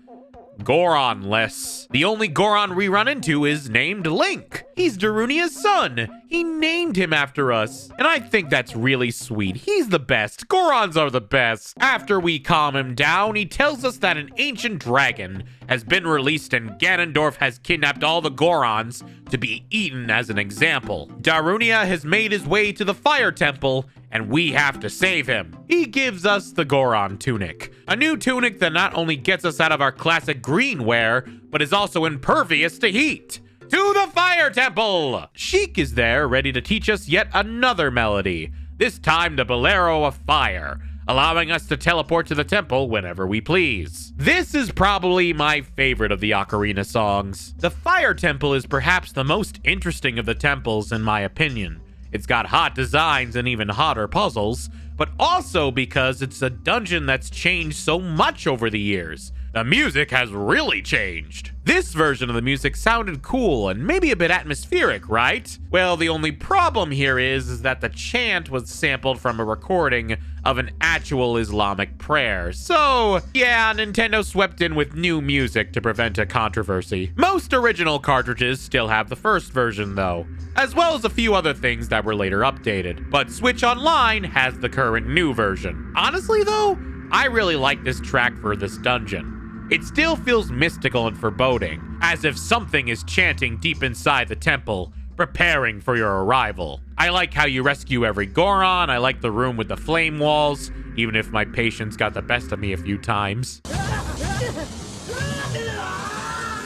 Goronless. The only Goron we run into is named Link. He's Darunia's son. He named him after us. And I think that's really sweet. He's the best. Gorons are the best. After we calm him down, he tells us that an ancient dragon has been released and Ganondorf has kidnapped all the Gorons to be eaten as an example. Darunia has made his way to the Fire Temple and we have to save him. He gives us the Goron tunic, a new tunic that not only gets us out of our classic green wear, but is also impervious to heat. To the Fire Temple! Sheik is there, ready to teach us yet another melody, this time the Bolero of Fire, allowing us to teleport to the temple whenever we please. This is probably my favorite of the Ocarina songs. The Fire Temple is perhaps the most interesting of the temples in my opinion. It's got hot designs and even hotter puzzles, but also because it's a dungeon that's changed so much over the years. The music has really changed. This version of the music sounded cool and maybe a bit atmospheric, right? Well, the only problem here is that the chant was sampled from a recording of an actual Islamic prayer. So, yeah, Nintendo swept in with new music to prevent a controversy. Most original cartridges still have the first version though, as well as a few other things that were later updated. But Switch Online has the current new version. Honestly though, I really like this track for this dungeon. It still feels mystical and foreboding, as if something is chanting deep inside the temple, preparing for your arrival. I like how you rescue every Goron. I like the room with the flame walls, even if my patience got the best of me a few times.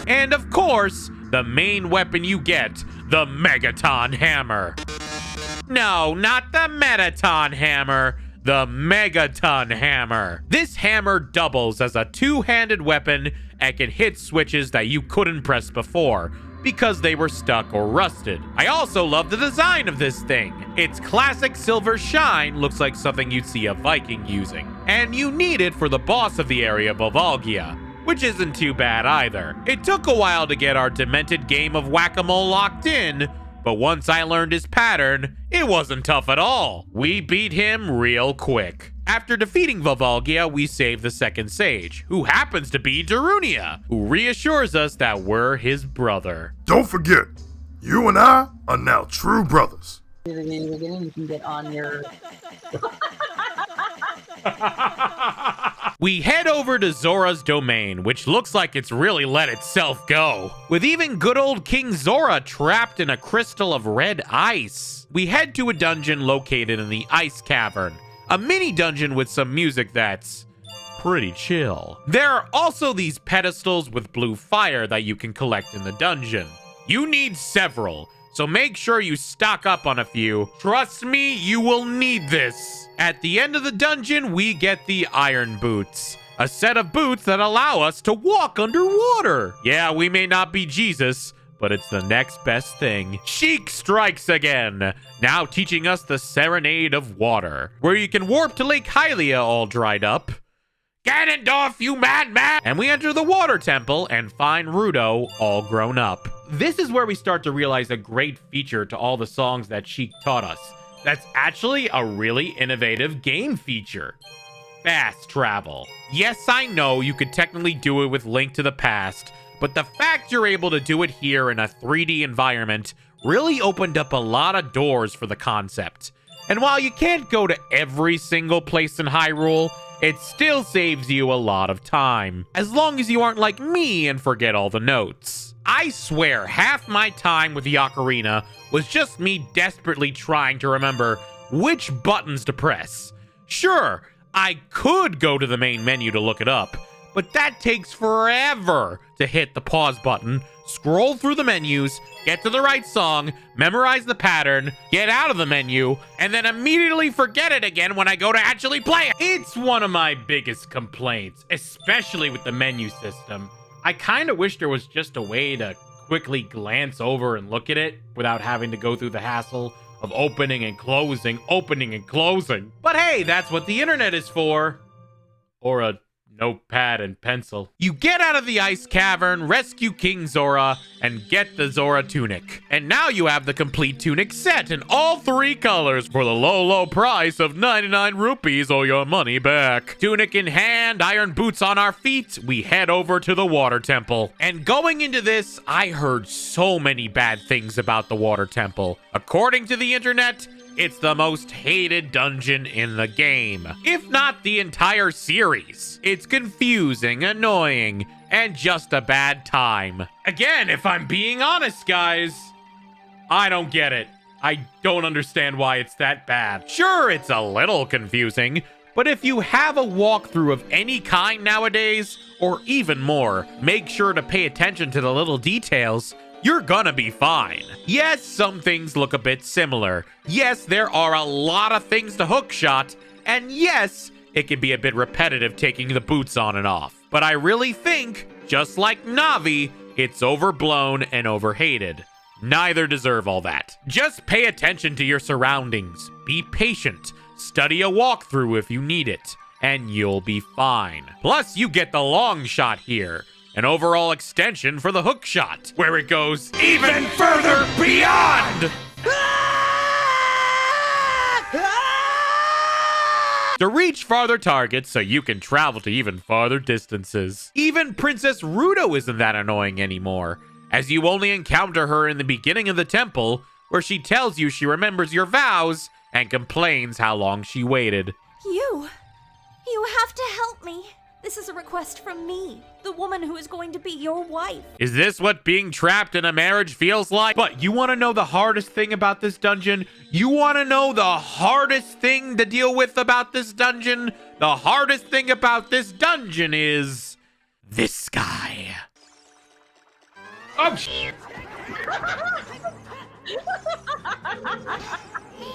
And of course, the main weapon you get, the Megaton Hammer. No, not the Metaton Hammer. The Megaton Hammer. This hammer doubles as a two-handed weapon and can hit switches that you couldn't press before because they were stuck or rusted. I also love the design of this thing. Its classic silver shine looks like something you'd see a Viking using. And you need it for the boss of the area, Volvagia, which isn't too bad either. It took a while to get our demented game of whack-a-mole locked in, but once I learned his pattern, it wasn't tough at all. We beat him real quick. After defeating Volvagia, we save the second sage, who happens to be Darunia, who reassures us that we're his brother. Don't forget, you and I are now true brothers. You can get on your... We head over to Zora's domain, which looks like it's really let itself go, with even good old King Zora trapped in a crystal of red ice. We head to a dungeon located in the Ice Cavern, a mini dungeon with some music that's pretty chill. There are also these pedestals with blue fire that you can collect in the dungeon. You need several, so make sure you stock up on a few. Trust me, you will need this. At the end of the dungeon, we get the Iron Boots. a set of boots that allow us to walk underwater. Yeah, we may not be Jesus, but it's the next best thing. Sheik strikes again, now teaching us the Serenade of Water, where you can warp to Lake Hylia all dried up. Ganondorf, you madman! And we enter the water temple and find Rudo all grown up. This is where we start to realize a great feature to all the songs that Sheik taught us. That's actually a really innovative game feature. Fast travel. Yes, I know you could technically do it with Link to the Past, but the fact you're able to do it here in a 3D environment really opened up a lot of doors for the concept. And while you can't go to every single place in Hyrule, it still saves you a lot of time, as long as you aren't like me and forget all the notes. I swear half my time with the Ocarina was just me desperately trying to remember which buttons to press. Sure, I could go to the main menu to look it up, but that takes forever to hit the pause button, scroll through the menus, get to the right song, memorize the pattern, get out of the menu, and then immediately forget it again when I go to actually play it. It's one of my biggest complaints, especially with the menu system. I kind of wish there was just a way to quickly glance over and look at it without having to go through the hassle of opening and closing. But hey, that's what the internet is for. Or a notepad and pencil. You get out of the ice cavern, rescue King Zora, and get the Zora tunic. And now you have the complete tunic set in all 3 colors for the low price of 99 rupees or your money back. Tunic in hand, iron boots on our feet, we head over to the water temple. And going into this, I heard so many bad things about the water temple. According to the internet, it's the most hated dungeon in the game, if not the entire series. It's confusing, annoying, and just a bad time. Again, if I'm being honest, guys, I don't get it. I don't understand why it's that bad. Sure, it's a little confusing, but if you have a walkthrough of any kind nowadays, or even more, make sure to pay attention to the little details. You're gonna be fine. Yes, some things look a bit similar. Yes, there are a lot of things to hookshot. And yes, it can be a bit repetitive taking the boots on and off. But I really think, just like Navi, it's overblown and overhated. Neither deserve all that. Just pay attention to your surroundings. Be patient. Study a walkthrough if you need it. And you'll be fine. Plus, you get the long shot here. An overall extension for the hook shot, where it goes even further beyond! To reach farther targets so you can travel to even farther distances. Even Princess Rudo isn't that annoying anymore, as you only encounter her in the beginning of the temple, where she tells you she remembers your vows and complains how long she waited. You have to help me. This is a request from me, the woman who is going to be your wife. Is this what being trapped in a marriage feels like? But you want to know the hardest thing about this dungeon? You want to know the hardest thing to deal with about this dungeon? The hardest thing about this dungeon is this guy. Oh,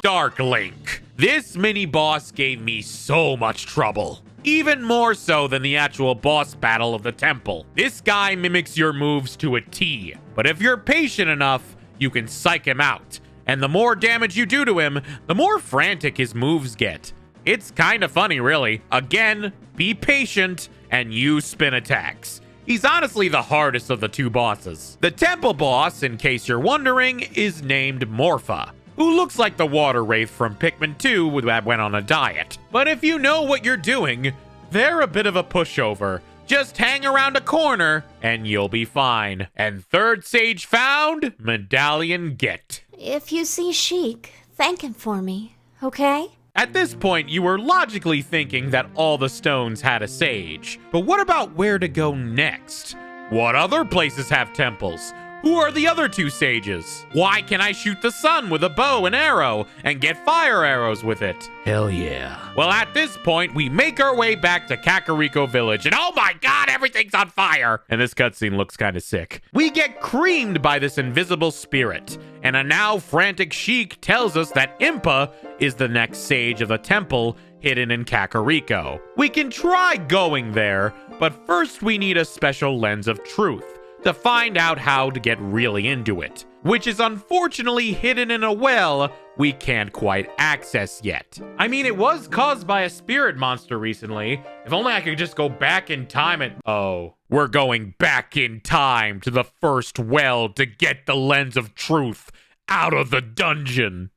Dark Link. This mini boss gave me so much trouble. Even more so than the actual boss battle of the temple. This guy mimics your moves to a T, but if you're patient enough, you can psych him out. And the more damage you do to him, the more frantic his moves get. It's kind of funny, really. Again, be patient and use spin attacks. He's honestly the hardest of the 2 bosses. The temple boss, in case you're wondering, is named Morpha, who looks like the water wraith from Pikmin 2 that went on a diet. But if you know what you're doing, they're a bit of a pushover. Just hang around a corner and you'll be fine. And third sage found, medallion get. If you see Sheik, thank him for me, okay? At this point, you were logically thinking that all the stones had a sage. But what about where to go next? What other places have temples? Who are the other 2 sages? Why can I shoot the sun with a bow and arrow and get fire arrows with it? Hell yeah. Well, at this point, we make our way back to Kakariko Village, and oh my god, everything's on fire! And this cutscene looks kind of sick. We get creamed by this invisible spirit, and a now frantic Sheik tells us that Impa is the next sage of the temple, hidden in Kakariko. We can try going there, but first we need a special lens of truth to find out how to get really into it, which is unfortunately hidden in a well we can't quite access yet. I mean, it was caused by a spirit monster recently. If only I could just go back in time and... Oh, we're going back in time to the first well to get the lens of truth out of the dungeon.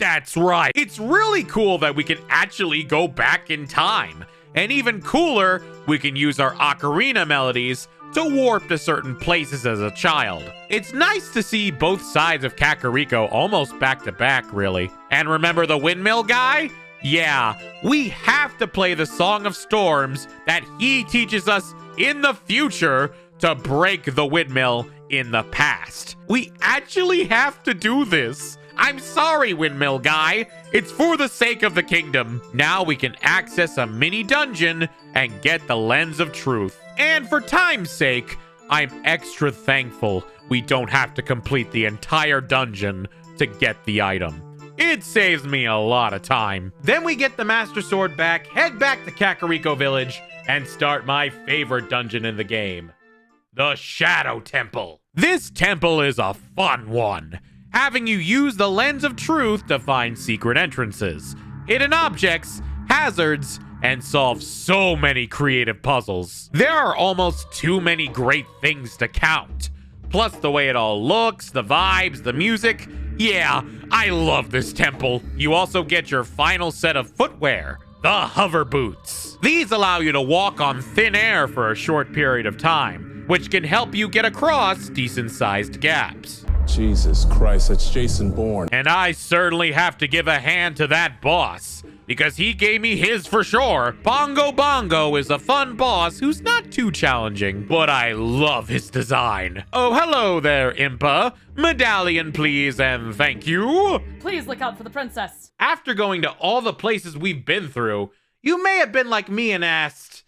That's right. It's really cool that we can actually go back in time. And even cooler, we can use our ocarina melodies to warp to certain places as a child. It's nice to see both sides of Kakariko almost back to back, really. And remember the windmill guy? Yeah, we have to play the Song of Storms that he teaches us in the future to break the windmill in the past. We actually have to do this. I'm sorry, windmill guy. It's for the sake of the kingdom. Now we can access a mini dungeon and get the lens of truth. And for time's sake, I'm extra thankful we don't have to complete the entire dungeon to get the item. It saves me a lot of time. Then we get the Master Sword back, head back to Kakariko Village, and start my favorite dungeon in the game, the Shadow Temple. This temple is a fun one, having you use the lens of truth to find secret entrances, hidden objects, hazards, and solve so many creative puzzles. There are almost too many great things to count. Plus the way it all looks, the vibes, the music. Yeah, I love this temple. You also get your final set of footwear, the hover boots. These allow you to walk on thin air for a short period of time, which can help you get across decent-sized gaps. Jesus Christ, that's Jason Bourne. And I certainly have to give a hand to that boss, because he gave me his for sure. Bongo Bongo is a fun boss who's not too challenging, but I love his design. Oh, hello there, Impa. Medallion, please, and thank you. Please look out for the princess. After going to all the places we've been through, you may have been like me and asked,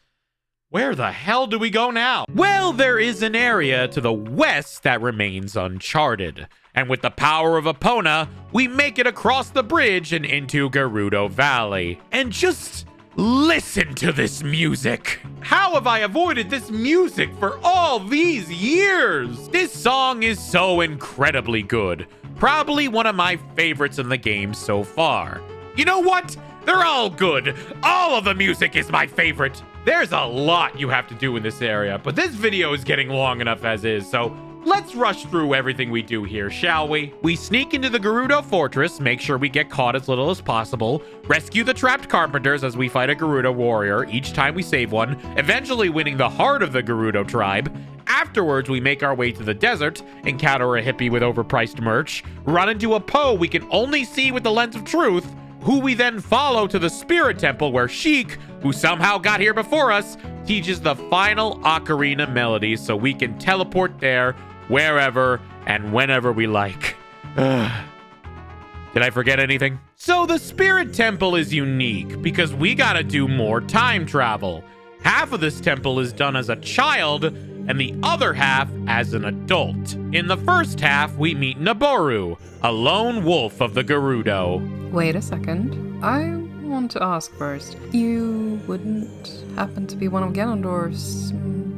where the hell do we go now? Well, there is an area to the west that remains uncharted. And with the power of Epona, we make it across the bridge and into Gerudo Valley. And just listen to this music. How have I avoided this music for all these years? This song is so incredibly good. Probably one of my favorites in the game so far. You know what? They're all good. All of the music is my favorite. There's a lot you have to do in this area, but this video is getting long enough as is, so let's rush through everything we do here, shall we? We sneak into the Gerudo Fortress, make sure we get caught as little as possible, rescue the trapped carpenters as we fight a Gerudo warrior each time we save one, eventually winning the heart of the Gerudo tribe. Afterwards, we make our way to the desert, encounter a hippie with overpriced merch, run into a Poe we can only see with the lens of truth, who we then follow to the Spirit Temple where Sheik, who somehow got here before us, teaches the final ocarina melody so we can teleport there wherever and whenever we like. Did I forget anything? So the Spirit Temple is unique because we gotta do more time travel. Half of this temple is done as a child and the other half as an adult. In the first half, we meet Naboru, a lone wolf of the Gerudo. Wait a second. I want to ask first. You wouldn't happen to be one of Ganondorf's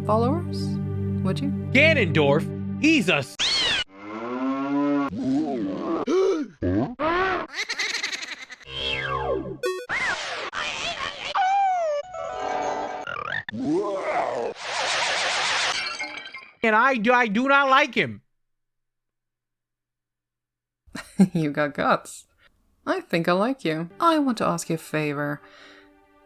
followers, would you? Ganondorf? He's a... And I do not like him. You got guts. I think I like you. I want to ask you a favor.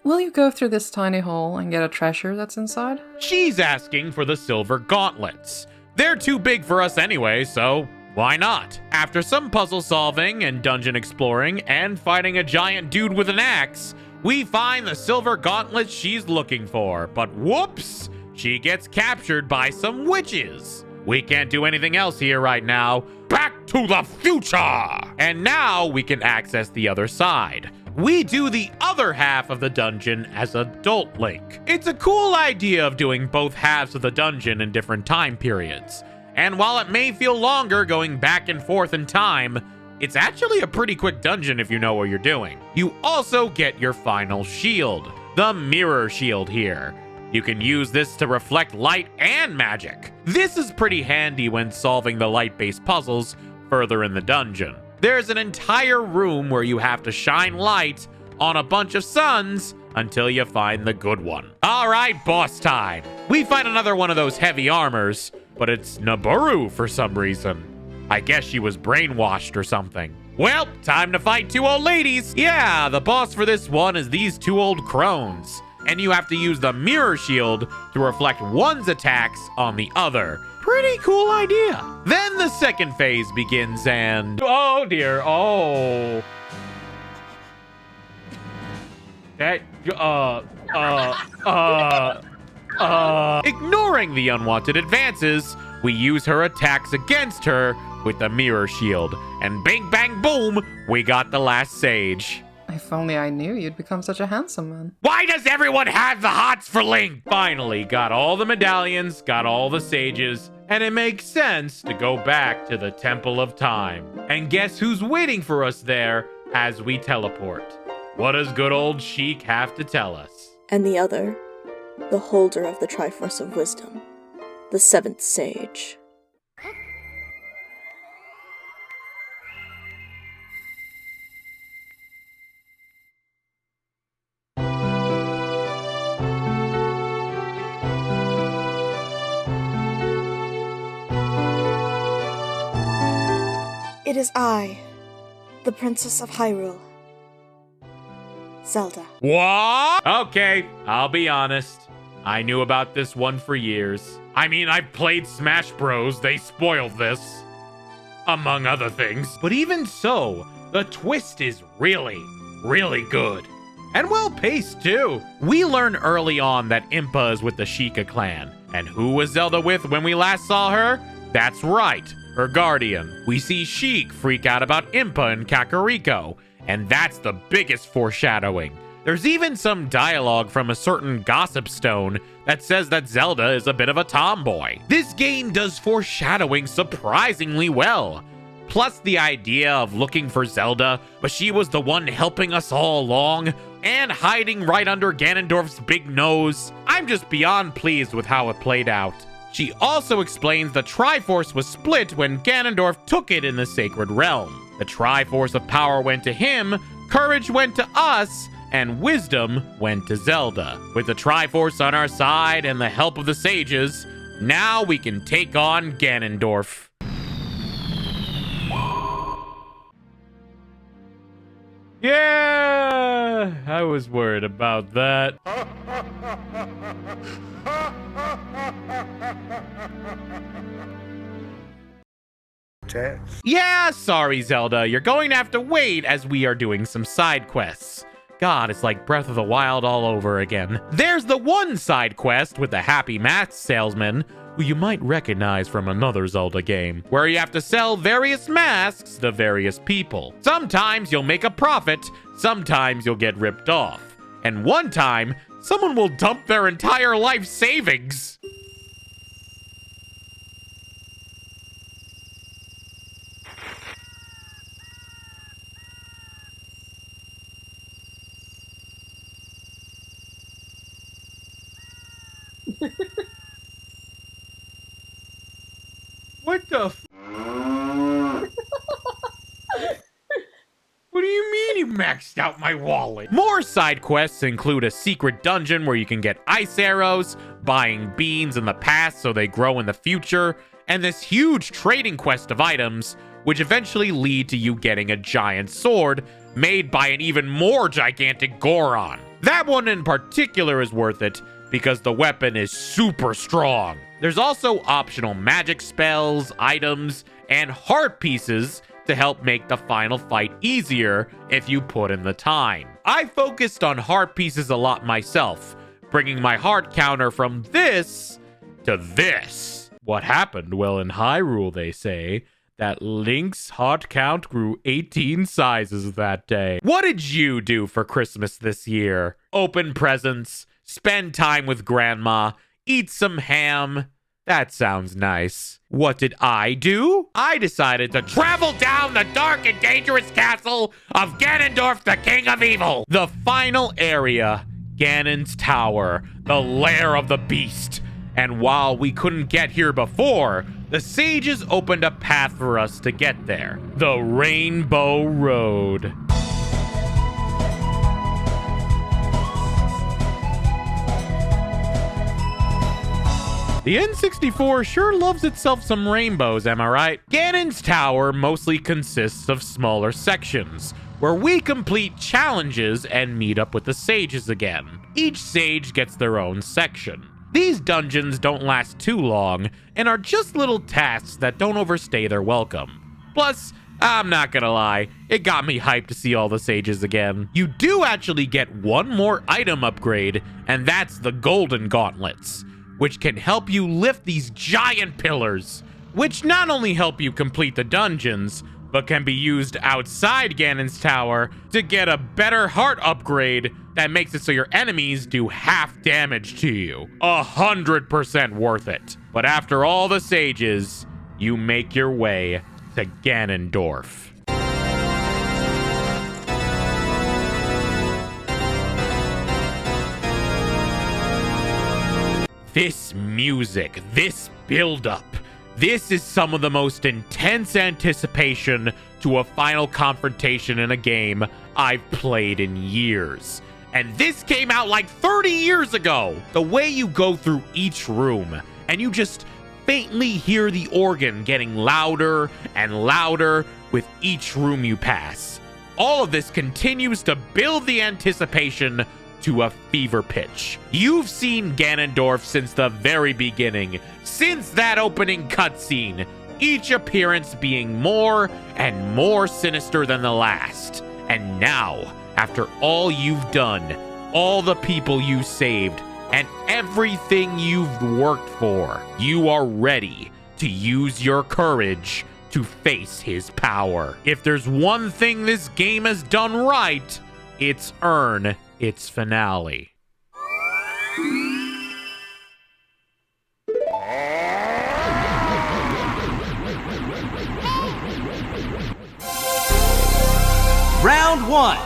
Will you go through this tiny hole and get a treasure that's inside? She's asking for the silver gauntlets. They're too big for us anyway, so why not? After some puzzle solving and dungeon exploring and fighting a giant dude with an axe, we find the silver gauntlets she's looking for. But whoops! She gets captured by some witches. We can't do anything else here right now. Back to the future! And now we can access the other side. We do the other half of the dungeon as adult Link. It's a cool idea of doing both halves of the dungeon in different time periods. And while it may feel longer going back and forth in time, It's actually a pretty quick dungeon if you know what you're doing. You also get your final shield, the mirror shield here. You can use this to reflect light and magic. This is pretty handy when solving the light-based puzzles further in the dungeon. There's an entire room where you have to shine light on a bunch of suns until you find the good one. All right, boss time. We find another one of those heavy armors, but it's Naburu for some reason. I guess she was brainwashed or something. Well, time to fight two old ladies. Yeah, the boss for this one is these two old crones. And you have to use the mirror shield to reflect one's attacks on the other. Pretty cool idea. Then the second phase begins and... Oh dear, oh. Ignoring the unwanted advances, we use her attacks against her with the mirror shield. And bing bang boom, we got the last sage. If only I knew you'd become such a handsome man. Why does everyone have the hots for Link? Finally, got all the medallions, got all the sages, and it makes sense to go back to the Temple of Time. And guess who's waiting for us there as we teleport? What does good old Sheik have to tell us? And the other, the holder of the Triforce of Wisdom, the seventh sage. It is I, the Princess of Hyrule, Zelda. What? Okay, I'll be honest. I knew about this one for years. I mean, I've played Smash Bros. They spoiled this, among other things. But even so, the twist is really, really good. And well paced too. We learn early on that Impa is with the Sheikah clan. And who was Zelda with when we last saw her? That's right, her guardian. We see Sheik freak out about Impa and Kakariko, and that's the biggest foreshadowing. There's even some dialogue from a certain gossip stone that says that Zelda is a bit of a tomboy. This game does foreshadowing surprisingly well. Plus the idea of looking for Zelda, but she was the one helping us all along, and hiding right under Ganondorf's big nose. I'm just beyond pleased with how it played out. She also explains the Triforce was split when Ganondorf took it in the Sacred Realm. The Triforce of Power went to him, Courage went to us, and Wisdom went to Zelda. With the Triforce on our side and the help of the sages, now we can take on Ganondorf. Yeah, I was worried about that. Yeah, sorry, Zelda. You're going to have to wait as we are doing some side quests. God, it's like Breath of the Wild all over again. There's the one side quest with the happy mask salesman, who you might recognize from another Zelda game, where you have to sell various masks to various people. Sometimes you'll make a profit, sometimes you'll get ripped off. And one time, someone will dump their entire life savings. What the f- What do you mean you maxed out my wallet? More side quests include a secret dungeon where you can get ice arrows, buying beans in the past so they grow in the future, and this huge trading quest of items, which eventually lead to you getting a giant sword made by an even more gigantic Goron. That one in particular is worth it because the weapon is super strong. There's also optional magic spells, items, and heart pieces to help make the final fight easier if you put in the time. I focused on heart pieces a lot myself, bringing my heart counter from this to this. What happened? Well, in Hyrule, they say that Link's heart count grew 18 sizes that day. What did you do for Christmas this year? Open presents, spend time with grandma, eat some ham, That sounds nice. What did I do? I decided to travel down the dark and dangerous castle of Ganondorf, the King of Evil. The final area, Ganon's Tower, the lair of the beast. And while we couldn't get here before, the sages opened a path for us to get there. The Rainbow Road. The N64 sure loves itself some rainbows, am I right? Ganon's Tower mostly consists of smaller sections, where we complete challenges and meet up with the sages again. Each sage gets their own section. These dungeons don't last too long, and are just little tasks that don't overstay their welcome. Plus, I'm not gonna lie, it got me hyped to see all the sages again. You do actually get one more item upgrade, and that's the Golden Gauntlets, which can help you lift these giant pillars, which not only help you complete the dungeons, but can be used outside Ganon's Tower to get a better heart upgrade that makes it so your enemies do half damage to you. 100% worth it. But after all the sages, you make your way to Ganondorf. This music, this build-up, this is some of the most intense anticipation to a final confrontation in a game I've played in years. And this came out like 30 years ago! The way you go through each room, and you just faintly hear the organ getting louder and louder with each room you pass. All of this continues to build the anticipation to a fever pitch. You've seen Ganondorf since the very beginning, since that opening cutscene, each appearance being more and more sinister than the last. And now, after all you've done, all the people you saved, and everything you've worked for, you are ready to use your courage to face his power. If there's one thing this game has done right, it's earn its finale. Round 1.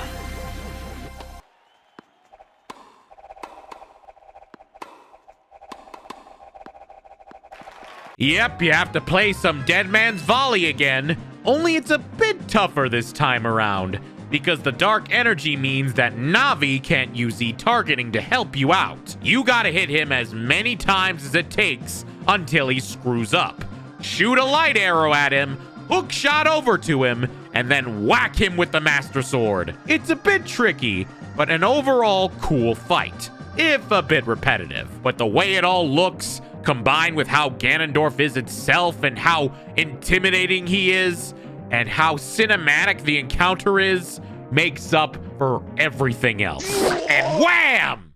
Yep, you have to play some Dead Man's Volley again, only it's a bit tougher this time around, because the dark energy means that Navi can't use E-targeting to help you out. You gotta hit him as many times as it takes until he screws up. Shoot a light arrow at him, hook shot over to him, and then whack him with the Master Sword. It's a bit tricky, but an overall cool fight, if a bit repetitive. But the way it all looks, combined with how Ganondorf is itself and how intimidating he is, and how cinematic the encounter is, makes up for everything else. And wham!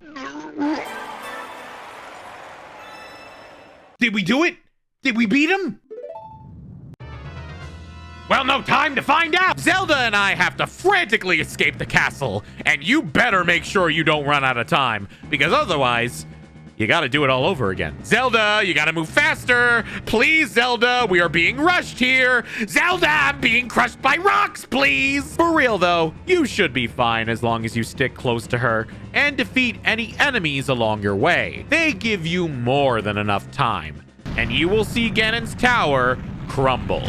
Did we do it? Did we beat him? Well, no time to find out! Zelda and I have to frantically escape the castle, and you better make sure you don't run out of time, because otherwise, you gotta do it all over again. Zelda, you gotta move faster! Please, Zelda, we are being rushed here! Zelda, I'm being crushed by rocks, please! For real, though, you should be fine as long as you stick close to her and defeat any enemies along your way. They give you more than enough time, and you will see Ganon's Tower crumble.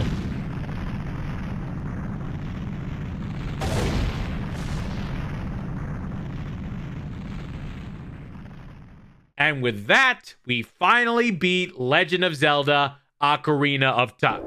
And with that, we finally beat Legend of Zelda: Ocarina of Time.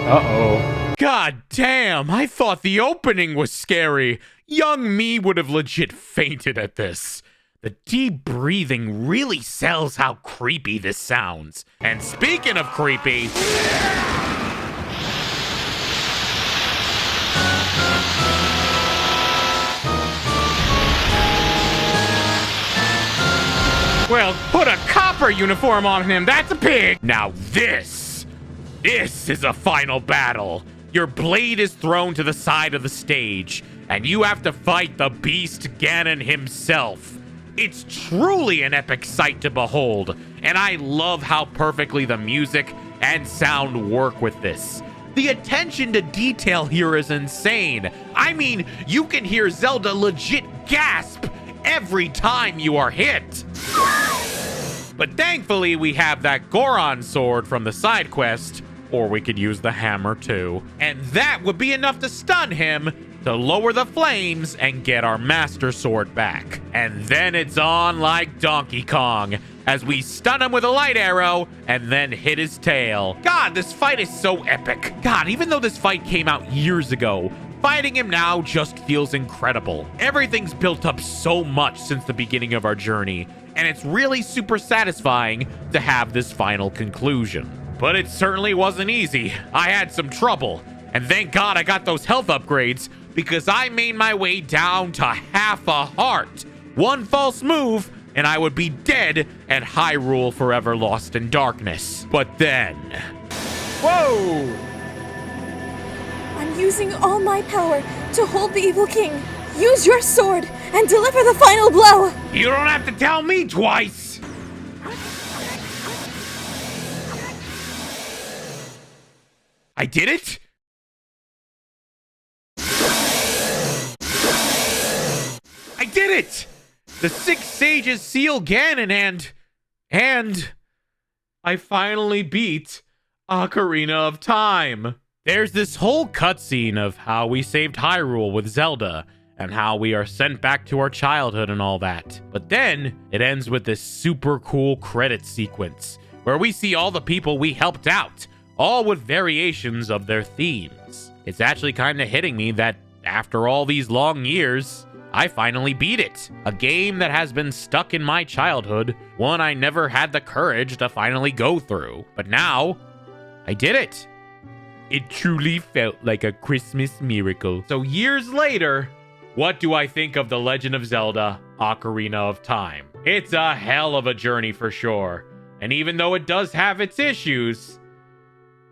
Uh-oh. God damn, I thought the opening was scary. Young me would have legit fainted at this. The deep breathing really sells how creepy this sounds. And speaking of creepy... Well, put a copper uniform on him, that's a pig! Now this This is a final battle. Your blade is thrown to the side of the stage, and you have to fight the beast Ganon himself. It's truly an epic sight to behold, and I love how perfectly the music and sound work with this. The attention to detail here is insane. I mean, you can hear Zelda legit gasp every time you are hit. But thankfully, we have that Goron sword from the side quest, or we could use the hammer too. And that would be enough to stun him, to lower the flames and get our Master Sword back. And then it's on like Donkey Kong, as we stun him with a light arrow and then hit his tail. God, this fight is so epic. God, even though this fight came out years ago, fighting him now just feels incredible. Everything's built up so much since the beginning of our journey, and it's really super satisfying to have this final conclusion. But it certainly wasn't easy. I had some trouble, and thank God I got those health upgrades, because I made my way down to half a heart. One false move, and I would be dead and Hyrule forever lost in darkness. But then... Whoa! I'm using all my power to hold the evil king. Use your sword and deliver the final blow. You don't have to tell me twice! I did it? I did it! The 6 sages seal Ganon and I finally beat Ocarina of Time. There's this whole cutscene of how we saved Hyrule with Zelda and how we are sent back to our childhood and all that. But then it ends with this super cool credit sequence where we see all the people we helped out, all with variations of their themes. It's actually kind of hitting me that after all these long years, I finally beat it. A game that has been stuck in my childhood, one I never had the courage to finally go through. But now, I did it. It truly felt like a Christmas miracle. So years later, what do I think of The Legend of Zelda: Ocarina of Time? It's a hell of a journey for sure. And even though it does have its issues,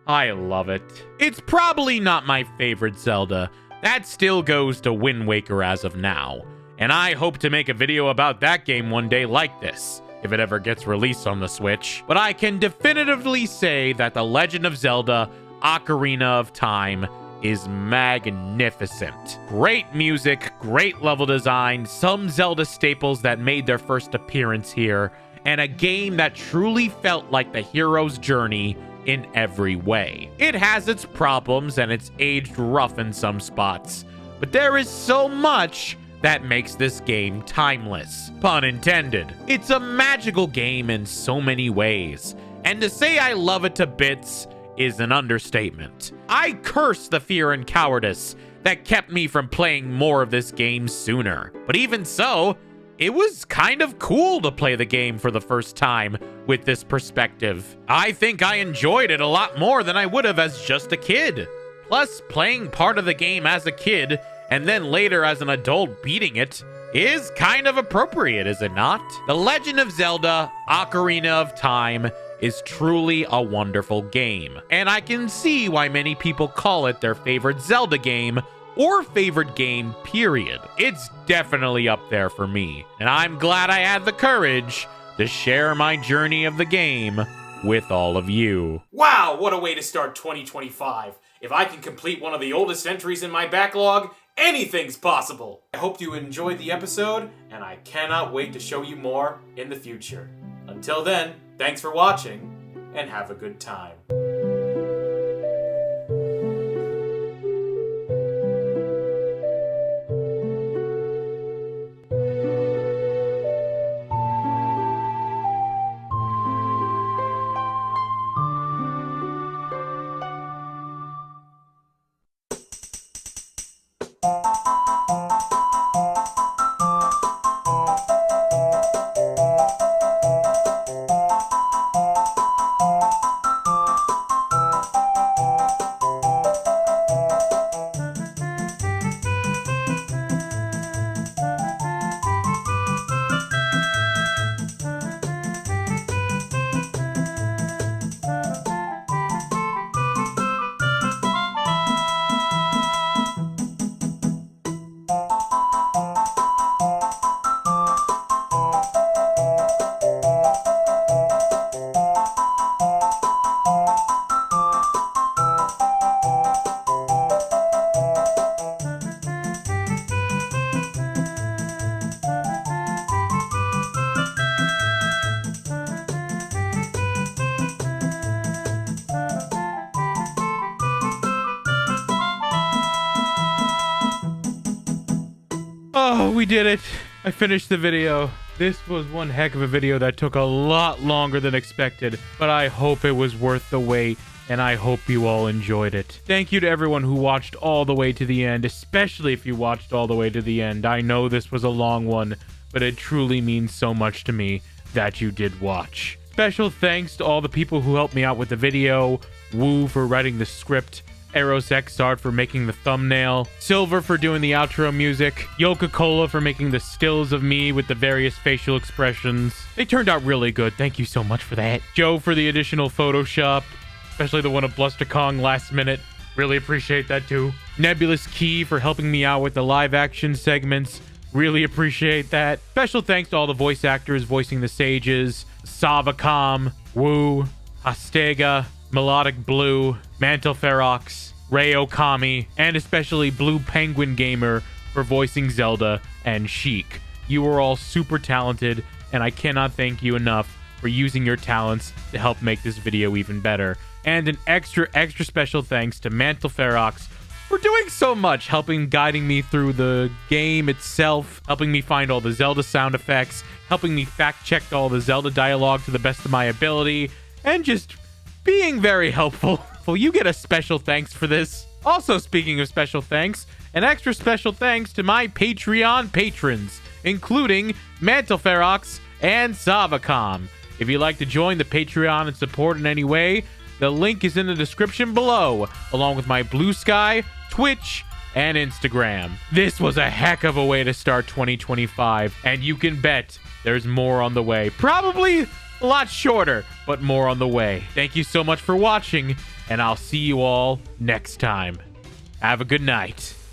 I love it. It's probably not my favorite Zelda. That still goes to Wind Waker as of now. And I hope to make a video about that game one day like this, if it ever gets released on the Switch. But I can definitively say that The Legend of Zelda: Ocarina of Time is magnificent. Great music, great level design, some Zelda staples that made their first appearance here, and a game that truly felt like the hero's journey in every way. It has its problems and it's aged rough in some spots, but there is so much that makes this game timeless. Pun intended. It's a magical game in so many ways, and to say I love it to bits is an understatement. I curse the fear and cowardice that kept me from playing more of this game sooner. But even so, it was kind of cool to play the game for the first time with this perspective. I think I enjoyed it a lot more than I would have as just a kid. Plus, playing part of the game as a kid and then later as an adult beating it is kind of appropriate, is it not? The Legend of Zelda: Ocarina of Time is truly a wonderful game, and I can see why many people call it their favorite Zelda game or favorite game, period. It's definitely up there for me, and I'm glad I had the courage to share my journey of the game with all of you. Wow, what a way to start 2025. If I can complete one of the oldest entries in my backlog, anything's possible. I hope you enjoyed the episode, and I cannot wait to show you more in the future. Until then, thanks for watching, and have a good time. Oh, we did it. I finished the video. This was one heck of a video that took a lot longer than expected, but I hope it was worth the wait, and I hope you all enjoyed it. Thank you to everyone who watched all the way to the end, especially if you watched all the way to the end. I know this was a long one, but it truly means so much to me that you did watch. Special thanks to all the people who helped me out with the video, Whooh for writing the script, Xart for making the thumbnail, Silver for doing the outro music, Coca-Cola for making the stills of me with the various facial expressions. They turned out really good. Thank you so much for that. Joe for the additional Photoshop, especially the one of Bluster Kong last minute. Really appreciate that too. Nebulous Key for helping me out with the live action segments. Really appreciate that. Special thanks to all the voice actors voicing the sages, Saavikaam, Whooh, Hastega, MelodicBlue, Mantleferox, RaiOkami, and especially BluePenguinGamer for voicing Zelda and Sheik. You are all super talented, and I cannot thank you enough for using your talents to help make this video even better. And an extra special thanks to Mantleferox for doing so much, guiding me through the game itself, helping me find all the Zelda sound effects, helping me fact-check all the Zelda dialogue to the best of my ability, and just being very helpful. Well, you get a special thanks for this. Also, speaking of special thanks, an extra special thanks to my Patreon patrons, including Mantleferox and Saavikaam. If you'd like to join the Patreon and support in any way, the link is in the description below, along with my Blue Sky, Twitch, and Instagram. This was a heck of a way to start 2025, and you can bet there's more on the way. Probably a lot shorter, but more on the way. Thank you so much for watching, and I'll see you all next time. Have a good night.